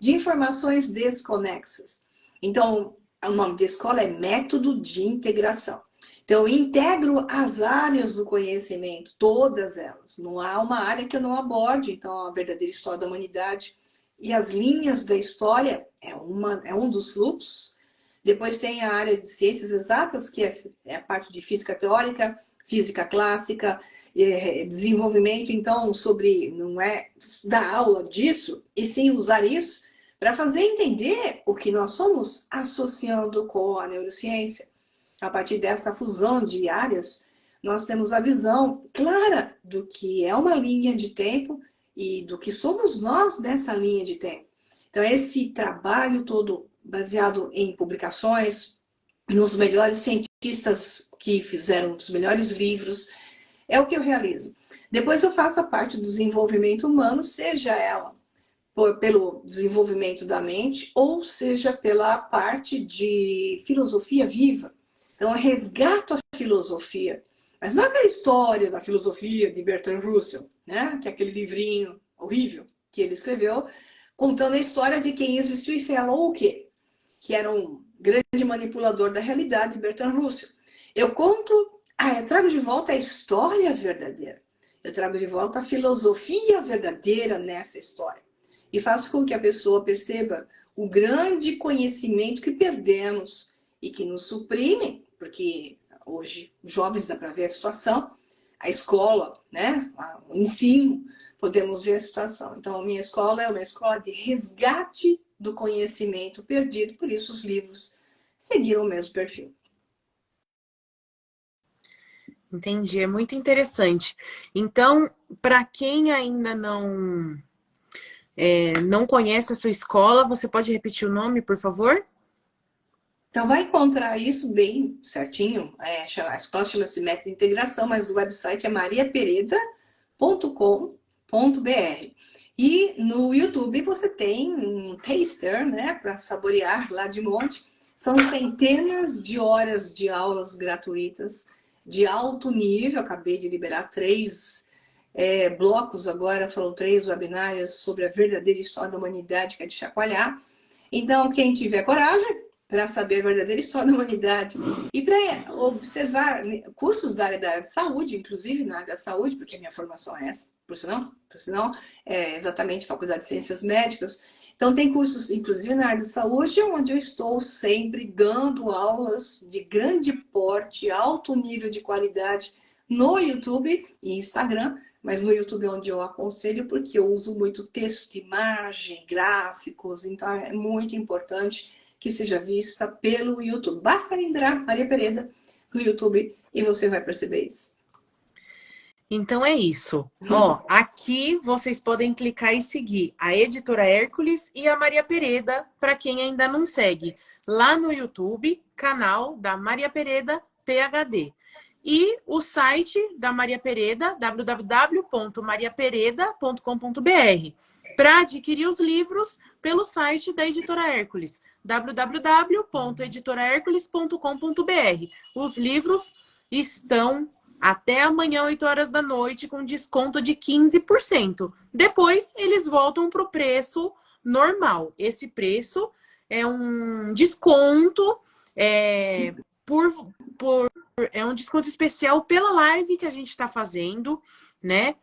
de informações desconexas. Então, o nome da escola é Método de Integração. Então, eu integro as áreas do conhecimento, todas elas. Não há uma área que eu não aborde. Então, a verdadeira história da humanidade e as linhas da história é um dos fluxos. Depois tem a área de ciências exatas, que é a parte de física teórica, física clássica, desenvolvimento. Então, não é dar aula disso, e sim usar isso para fazer entender o que nós somos, associando com a neurociência. A partir dessa fusão de áreas, nós temos a visão clara do que é uma linha de tempo e do que somos nós nessa linha de tempo. Então, esse trabalho todo baseado em publicações, nos melhores cientistas que fizeram os melhores livros, é o que eu realizo. Depois eu faço a parte do desenvolvimento humano, seja ela pelo desenvolvimento da mente, ou seja pela parte de filosofia viva. Então, eu resgato a filosofia, mas não aquela história da filosofia de Bertrand Russell, né? Que é aquele livrinho horrível que ele escreveu, contando a história de quem existiu e falou o quê? Que era um grande manipulador da realidade, Bertrand Russell. Eu trago de volta a história verdadeira. Eu trago de volta a filosofia verdadeira nessa história. E faço com que a pessoa perceba o grande conhecimento que perdemos e que nos suprimem, porque hoje os jovens dá para ver a situação, a escola, né? O ensino, podemos ver a situação. Então, a minha escola é uma escola de resgate do conhecimento perdido, por isso os livros seguiram o mesmo perfil. Entendi, é muito interessante. Então, para quem ainda não conhece a sua escola, você pode repetir o nome, por favor? Então, vai encontrar isso bem certinho. A escola chama-se Método de Integração, mas o website é mariapereda.com.br. E no YouTube você tem um taster, né, para saborear lá de monte. São centenas de horas de aulas gratuitas de alto nível. Acabei de liberar 3 blocos agora, foram 3 webinários sobre a verdadeira história da humanidade, que é de chacoalhar. Então, quem tiver coragem para saber a verdadeira história da humanidade e para observar cursos da área de saúde, inclusive na área da saúde, porque a minha formação é essa, por sinal é exatamente Faculdade de Ciências Médicas. Então, tem cursos, inclusive na área de saúde, onde eu estou sempre dando aulas de grande porte, alto nível de qualidade no YouTube e Instagram, mas no YouTube é onde eu aconselho, porque eu uso muito texto, imagem, gráficos, então é muito importante que seja vista pelo YouTube. Basta lembrar Maria Pereda no YouTube e você vai perceber isso. Então é isso. Ó, aqui vocês podem clicar e seguir a Editora Hércules e a Maria Pereda, para quem ainda não segue. Lá no YouTube, canal da Maria Pereda PhD. E o site da Maria Pereda, www.mariapereda.com.br. Para adquirir os livros pelo site da Editora Hércules, www.editorahercules.com.br. Os livros estão até amanhã, 8 horas da noite, com desconto de 15%. Depois, eles voltam para o preço normal. Esse preço é um desconto por, é um desconto especial pela live que a gente está fazendo, né?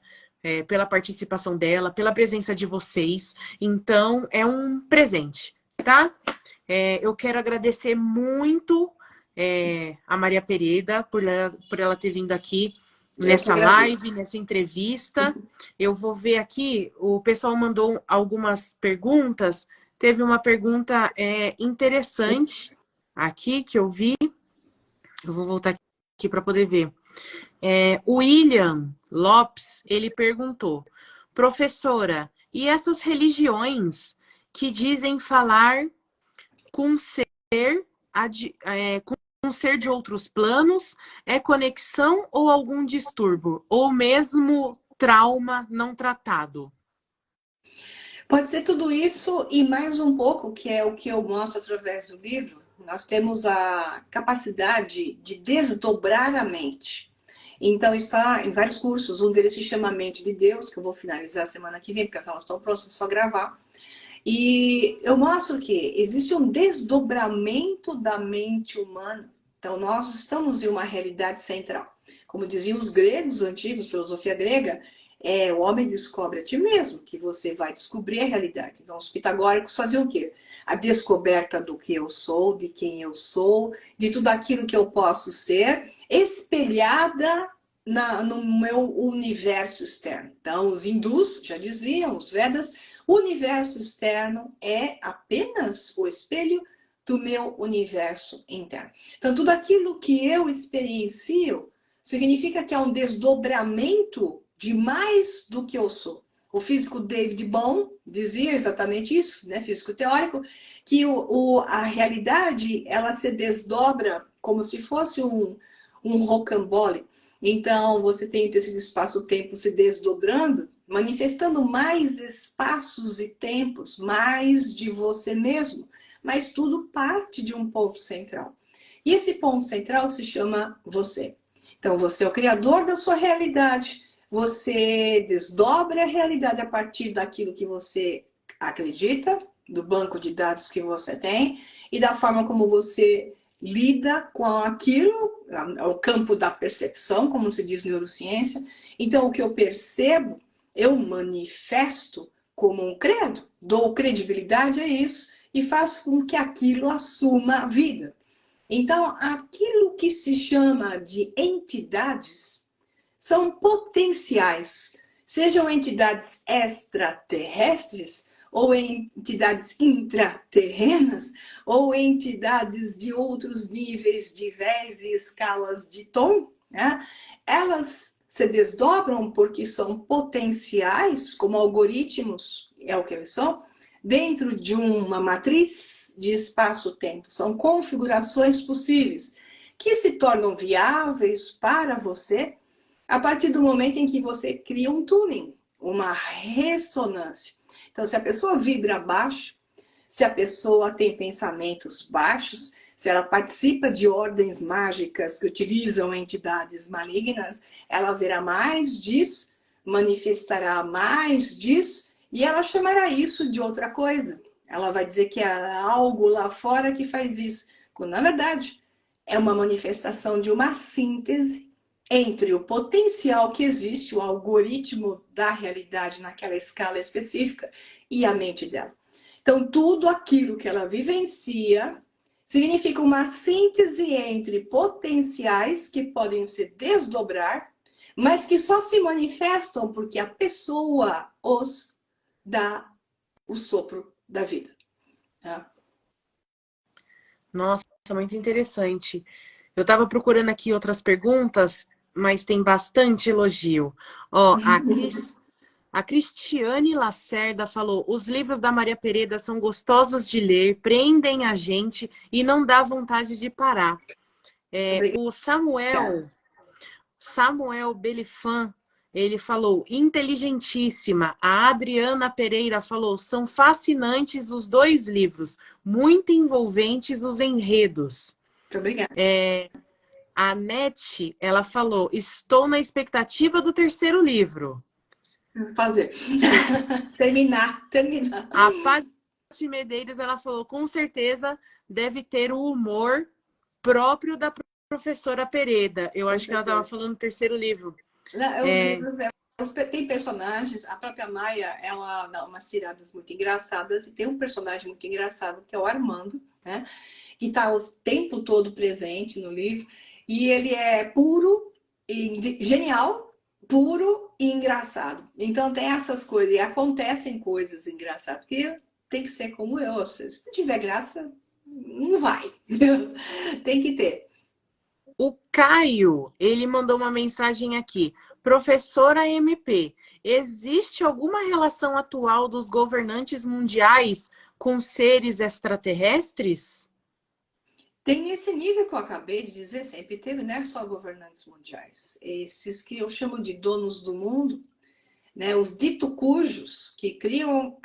Pela participação dela, pela presença de vocês. Então, é um presente, tá? Eu quero agradecer muito a Maria Pereda por ela ter vindo aqui Eu que nessa agradeço. live, nessa entrevista. Eu vou ver aqui, o pessoal mandou algumas perguntas. Teve uma pergunta interessante aqui que eu vi. Eu vou voltar aqui para poder ver. O William Lopes, ele perguntou, professora, e essas religiões que dizem falar com com um ser de outros planos, é conexão ou algum distúrbio? Ou mesmo trauma não tratado? Pode ser tudo isso e mais um pouco, que é o que eu mostro através do livro. Nós temos a capacidade de desdobrar a mente. Então, está em vários cursos. Um deles se chama Mente de Deus, que eu vou finalizar semana que vem, porque as aulas estão próximas, é só gravar. E eu mostro que existe um desdobramento da mente humana. Então, nós estamos em uma realidade central. Como diziam os gregos antigos, filosofia grega, o homem descobre a ti mesmo, que você vai descobrir a realidade. Então, os pitagóricos faziam o quê? A descoberta do que eu sou, de quem eu sou, de tudo aquilo que eu posso ser, espelhada no meu universo externo. Então, os hindus já diziam, os Vedas, o universo externo é apenas o espelho do meu universo interno. Então, tudo aquilo que eu experiencio significa que é um desdobramento de mais do que eu sou. O físico David Bohm dizia exatamente isso, né, físico teórico, que a realidade ela se desdobra como se fosse um rocambole. Então, você tem o tecido espaço-tempo se desdobrando, manifestando mais espaços e tempos, mais de você mesmo, mas tudo parte de um ponto central. E esse ponto central se chama você. Então, você é o criador da sua realidade, você desdobra a realidade a partir daquilo que você acredita, do banco de dados que você tem e da forma como você lida com aquilo, o campo da percepção, como se diz neurociência. Então, o que eu percebo, eu manifesto como um credo, dou credibilidade a isso e faço com que aquilo assuma vida. Então, aquilo que se chama de entidades são potenciais, sejam entidades extraterrestres, ou entidades intraterrenas, ou entidades de outros níveis de vés e escalas de tom, né? Elas se desdobram porque são potenciais, como algoritmos, é o que eles são, dentro de uma matriz de espaço-tempo. São configurações possíveis que se tornam viáveis para você a partir do momento em que você cria um tuning, uma ressonância. Então, se a pessoa vibra baixo, se a pessoa tem pensamentos baixos, se ela participa de ordens mágicas que utilizam entidades malignas, ela verá mais disso, manifestará mais disso e ela chamará isso de outra coisa. Ela vai dizer que é algo lá fora que faz isso, quando na verdade é uma manifestação de uma síntese entre o potencial que existe, o algoritmo da realidade naquela escala específica e a mente dela. Então, tudo aquilo que ela vivencia significa uma síntese entre potenciais que podem se desdobrar, mas que só se manifestam porque a pessoa os dá o sopro da vida. Tá? Nossa, muito interessante. Eu estava procurando aqui outras perguntas, mas tem bastante elogio. Ó, a Cristiane Lacerda falou: os livros da Maria Pereda são gostosos de ler, prendem a gente e não dá vontade de parar. O Samuel Belifan, ele falou: inteligentíssima. A Adriana Pereira falou: são fascinantes os dois livros, muito envolventes os enredos. Muito obrigada. A Nete, ela falou: estou na expectativa do terceiro livro. Fazer. terminar. A Paty Medeiros, ela falou: com certeza deve ter o humor próprio da professora Pereda. Eu acho que ela estava falando do terceiro livro. Não, os livros, tem personagens, a própria Maia, ela dá umas tiradas muito engraçadas, e tem um personagem muito engraçado, que é o Armando, né? Que está o tempo todo presente no livro, e ele é puro, e genial, puro e engraçado. Então tem essas coisas, e acontecem coisas engraçadas, porque tem que ser como eu. Se não tiver graça, não vai. Tem que ter. O Caio, ele mandou uma mensagem aqui. Professora MP, existe alguma relação atual dos governantes mundiais com seres extraterrestres? Tem esse nível que eu acabei de dizer, sempre teve, não é só governantes mundiais. Esses que eu chamo de donos do mundo, né, os dito cujos, que criam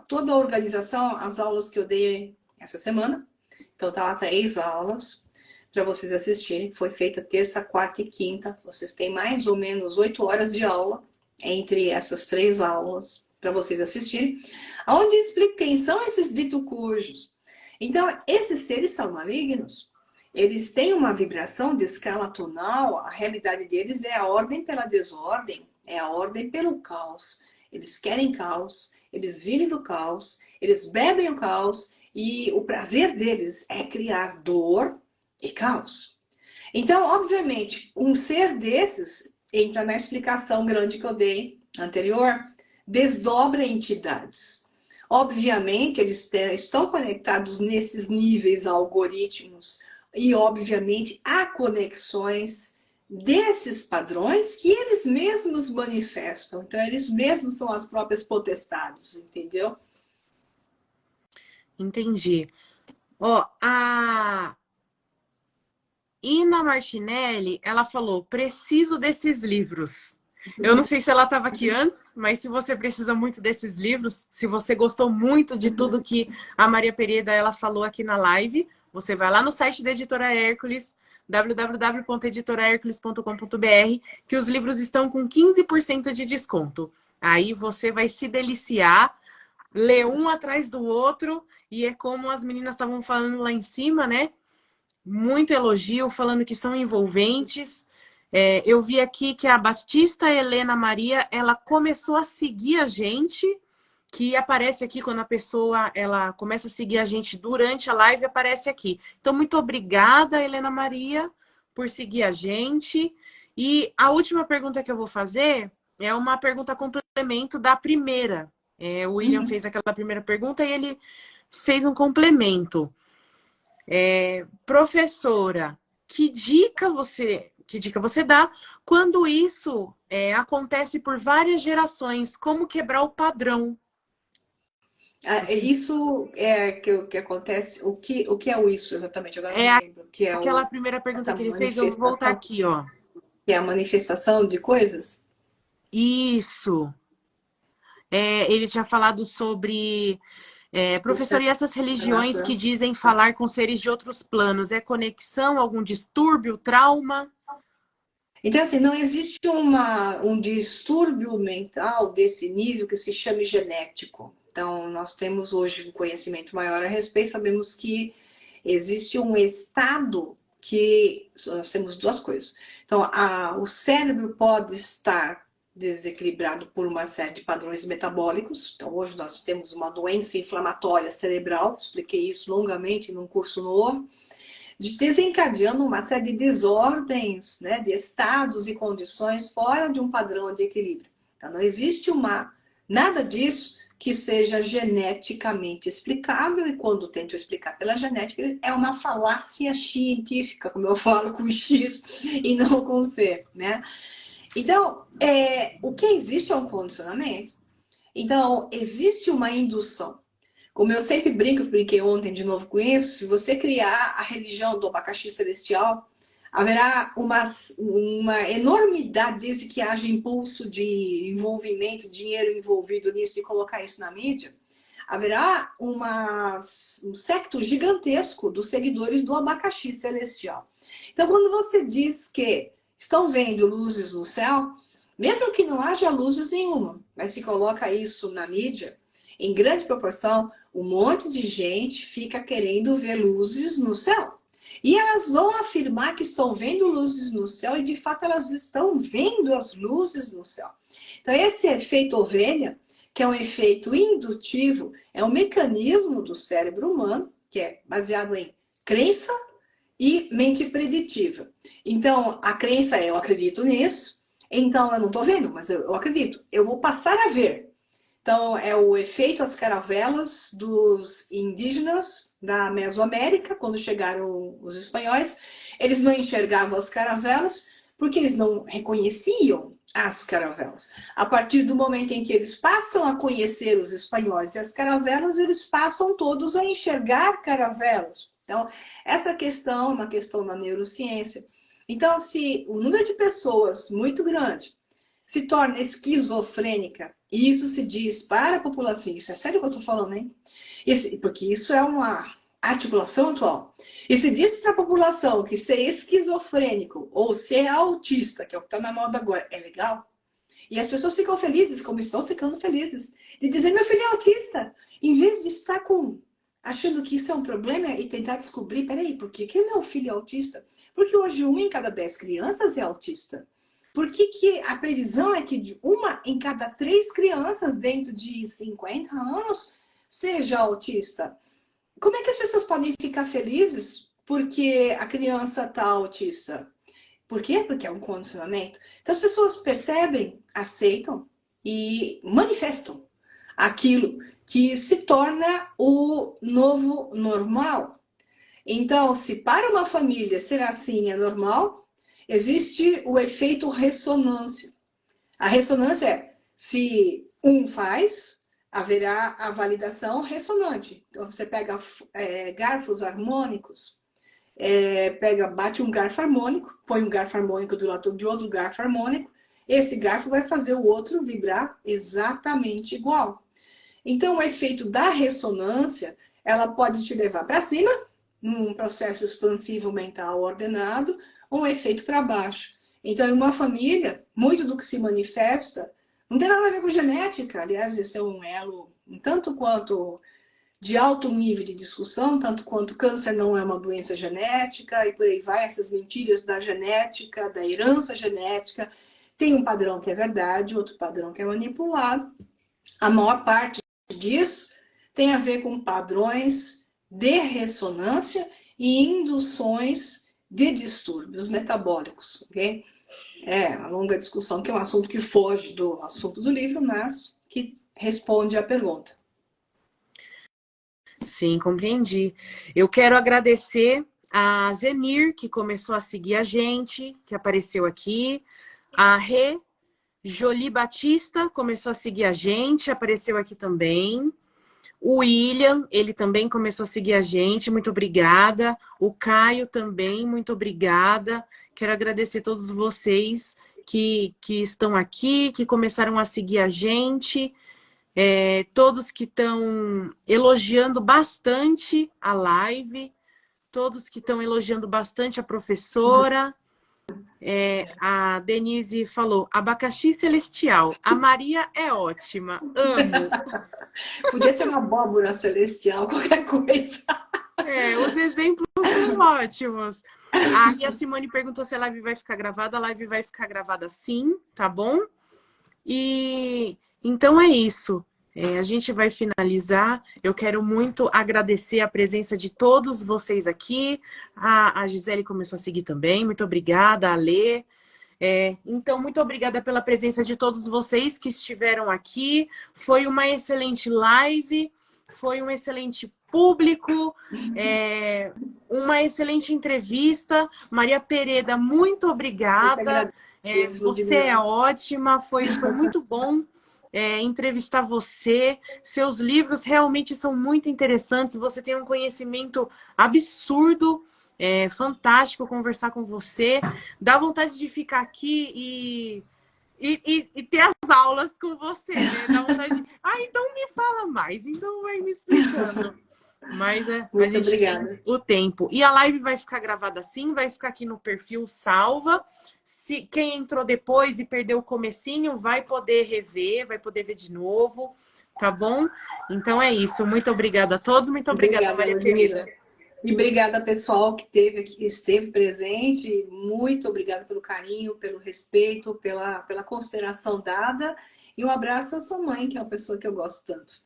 toda a organização, as aulas que eu dei essa semana. Então, tá lá 3 aulas para vocês assistirem. Foi feita terça, quarta e quinta. Vocês têm mais ou menos 8 horas de aula entre essas 3 aulas para vocês assistirem, onde explico quem são esses dito cujos. Então, esses seres são malignos. Eles têm uma vibração de escala tonal. A realidade deles é a ordem pela desordem, é a ordem pelo caos. Eles querem caos, eles vivem do caos, eles bebem o caos, e o prazer deles é criar dor e caos. Então, obviamente, um ser desses entra na explicação grande que eu dei anterior, desdobra entidades. Obviamente, eles estão conectados nesses níveis algoritmos, e obviamente há conexões desses padrões que eles mesmos manifestam. Então, eles mesmos são as próprias potestades, entendeu? Entendi. Ó, a Ina Martinelli, ela falou, preciso desses livros. Eu não sei se ela estava aqui antes, mas se você precisa muito desses livros, se você gostou muito de tudo que a Maria Pereda ela falou aqui na live, você vai lá no site da Editora Hércules, www.editorahercules.com.br, que os livros estão com 15% de desconto. Aí você vai se deliciar, ler um atrás do outro, e é como as meninas estavam falando lá em cima, né? Muito elogio, falando que são envolventes. Eu vi aqui que a Batista Helena Maria, ela começou a seguir a gente, que aparece aqui quando a pessoa ela começa a seguir a gente durante a live, aparece aqui. Então, muito obrigada, Helena Maria, por seguir a gente. E a última pergunta que eu vou fazer é uma pergunta complemento da primeira. O William fez aquela primeira pergunta e ele fez um complemento. Professora, que dica você dá quando isso acontece por várias gerações? Como quebrar o padrão? Isso é que acontece. O que é o isso exatamente? Agora eu não lembro. Que é aquela primeira pergunta que ele fez, eu vou voltar aqui, ó. Que é a manifestação de coisas? Isso. Ele tinha falado sobre... professor, e essas religiões que dizem falar com seres de outros planos? É conexão, algum distúrbio, trauma? Então, assim, não existe um distúrbio mental desse nível que se chame genético. Então, nós temos hoje um conhecimento maior a respeito, sabemos que existe um estado que nós temos 2 coisas. Então, o cérebro pode estar desequilibrado por uma série de padrões metabólicos. Então, hoje nós temos uma doença inflamatória cerebral, expliquei isso longamente num curso novo, desencadeando uma série de desordens, né, de estados e condições fora de um padrão de equilíbrio. Então, não existe nada disso que seja geneticamente explicável, e quando tento explicar pela genética, é uma falácia científica, como eu falo com X e não com C, né? Então, o que existe é um condicionamento. Então, existe uma indução. Como eu sempre brinquei ontem de novo com isso, se você criar a religião do abacaxi celestial, haverá uma enormidade desde que haja impulso de envolvimento, dinheiro envolvido nisso e colocar isso na mídia. Haverá um secto gigantesco dos seguidores do abacaxi celestial. Então, quando você diz que estão vendo luzes no céu, mesmo que não haja luzes nenhuma, mas se coloca isso na mídia, em grande proporção, um monte de gente fica querendo ver luzes no céu. E elas vão afirmar que estão vendo luzes no céu e, de fato, elas estão vendo as luzes no céu. Então, esse efeito ovelha, que é um efeito indutivo, é um mecanismo do cérebro humano, que é baseado em crença e mente preditiva. Então, a crença é: eu acredito nisso, então eu não estou vendo, mas eu acredito, eu vou passar a ver. Então, é o efeito as caravelas dos indígenas da Mesoamérica, quando chegaram os espanhóis. Eles não enxergavam as caravelas porque eles não reconheciam as caravelas. A partir do momento em que eles passam a conhecer os espanhóis e as caravelas, eles passam todos a enxergar caravelas. Então, essa questão é uma questão da neurociência. Então, se o número de pessoas muito grande se torna esquizofrênica, e isso se diz para a população, isso é sério que eu estou falando, hein? Porque isso é uma articulação atual. E se diz para a população que ser esquizofrênico ou ser autista, que é o que está na moda agora, é legal, e as pessoas ficam felizes, como estão ficando felizes, de dizer: meu filho é autista, em vez de estar achando que isso é um problema e tentar descobrir: peraí, por que o meu filho é autista? Porque hoje 1 em cada 10 crianças é autista. Por que a previsão é que de 1 em cada 3 crianças dentro de 50 anos seja autista? Como é que as pessoas podem ficar felizes porque a criança está autista? Por quê? Porque é um condicionamento. Então as pessoas percebem, aceitam e manifestam aquilo que se torna o novo normal. Então, se para uma família ser assim é normal, existe o efeito ressonância. A ressonância é: se um faz, haverá a validação ressonante. Então, você pega garfos harmônicos, bate um garfo harmônico, põe um garfo harmônico do lado de outro garfo harmônico, esse garfo vai fazer o outro vibrar exatamente igual. Então, o efeito da ressonância, ela pode te levar para cima, num processo expansivo mental ordenado, ou um efeito para baixo. Então, em uma família, muito do que se manifesta não tem nada a ver com genética. Aliás, esse é um elo, tanto quanto de alto nível de discussão, tanto quanto câncer não é uma doença genética, e por aí vai, essas mentiras da genética, da herança genética. Tem um padrão que é verdade, outro padrão que é manipulado. A maior parte disso tem a ver com padrões de ressonância e induções de distúrbios metabólicos, ok? É uma longa discussão, que é um assunto que foge do assunto do livro, mas que responde à pergunta. Sim, compreendi. Eu quero agradecer a Zenir, que começou a seguir a gente, que apareceu aqui. A Rê Jolie Batista começou a seguir a gente, apareceu aqui também. O William, ele também começou a seguir a gente, muito obrigada. O Caio também, muito obrigada. Quero agradecer a todos vocês que estão aqui, que começaram a seguir a gente. Todos que estão elogiando bastante a live, todos que estão elogiando bastante a professora. A Denise falou: abacaxi celestial. A Maria é ótima. Amo. Podia ser uma abóbora celestial, qualquer coisa. Os exemplos são ótimos. Aí a Simone perguntou se a live vai ficar gravada. A live vai ficar gravada sim, tá bom? E então é isso. A gente vai finalizar. Eu quero muito agradecer a presença de todos vocês aqui. A Gisele começou a seguir também. Muito obrigada, a Lê. Então, muito obrigada pela presença de todos vocês que estiveram aqui. Foi uma excelente live, foi um excelente público, uma excelente entrevista. Maria Pereda, muito obrigada. Você é ótima, foi muito bom entrevistar você. Seus livros realmente são muito interessantes. Você tem um conhecimento absurdo. É fantástico conversar com você. Dá vontade de ficar aqui e ter as aulas com você, né? Dá vontade de... então me fala mais. Então vai me explicando. Mas a gente obrigada. Tem o tempo. E a live vai ficar gravada assim, vai ficar aqui no perfil salva. Se quem entrou depois e perdeu o comecinho, vai poder rever, vai poder ver de novo, tá bom? Então é isso. Muito obrigada a todos. Muito obrigada, Maria querida. E obrigada, pessoal, que esteve aqui, esteve presente. Muito obrigada pelo carinho, pelo respeito, pela consideração dada. E um abraço à sua mãe, que é uma pessoa que eu gosto tanto.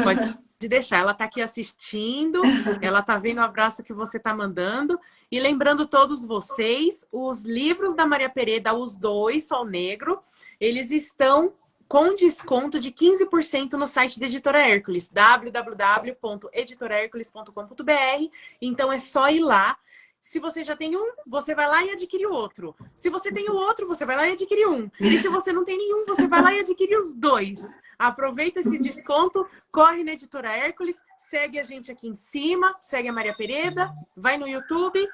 Pode deixar, ela está aqui assistindo, ela está vendo o abraço que você está mandando. E lembrando todos vocês, os livros da Maria Pereda, os dois, Sol Negro, eles estão com desconto de 15% no site da Editora Hércules, www.editorahercules.com.br. Então é só ir lá. Se você já tem um, você vai lá e adquire o outro. Se você tem o outro, você vai lá e adquire um. E se você não tem nenhum, você vai lá e adquire os dois. Aproveita esse desconto, corre na Editora Hércules, segue a gente aqui em cima, segue a Maria Pereda, vai no YouTube.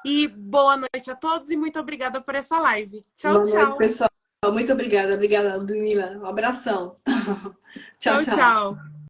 E boa noite a todos e muito obrigada por essa live. Tchau, Boa tchau. noite, pessoal. Muito obrigada. Obrigada, Ludmila. Um abração. Tchau, Tchau, tchau. tchau.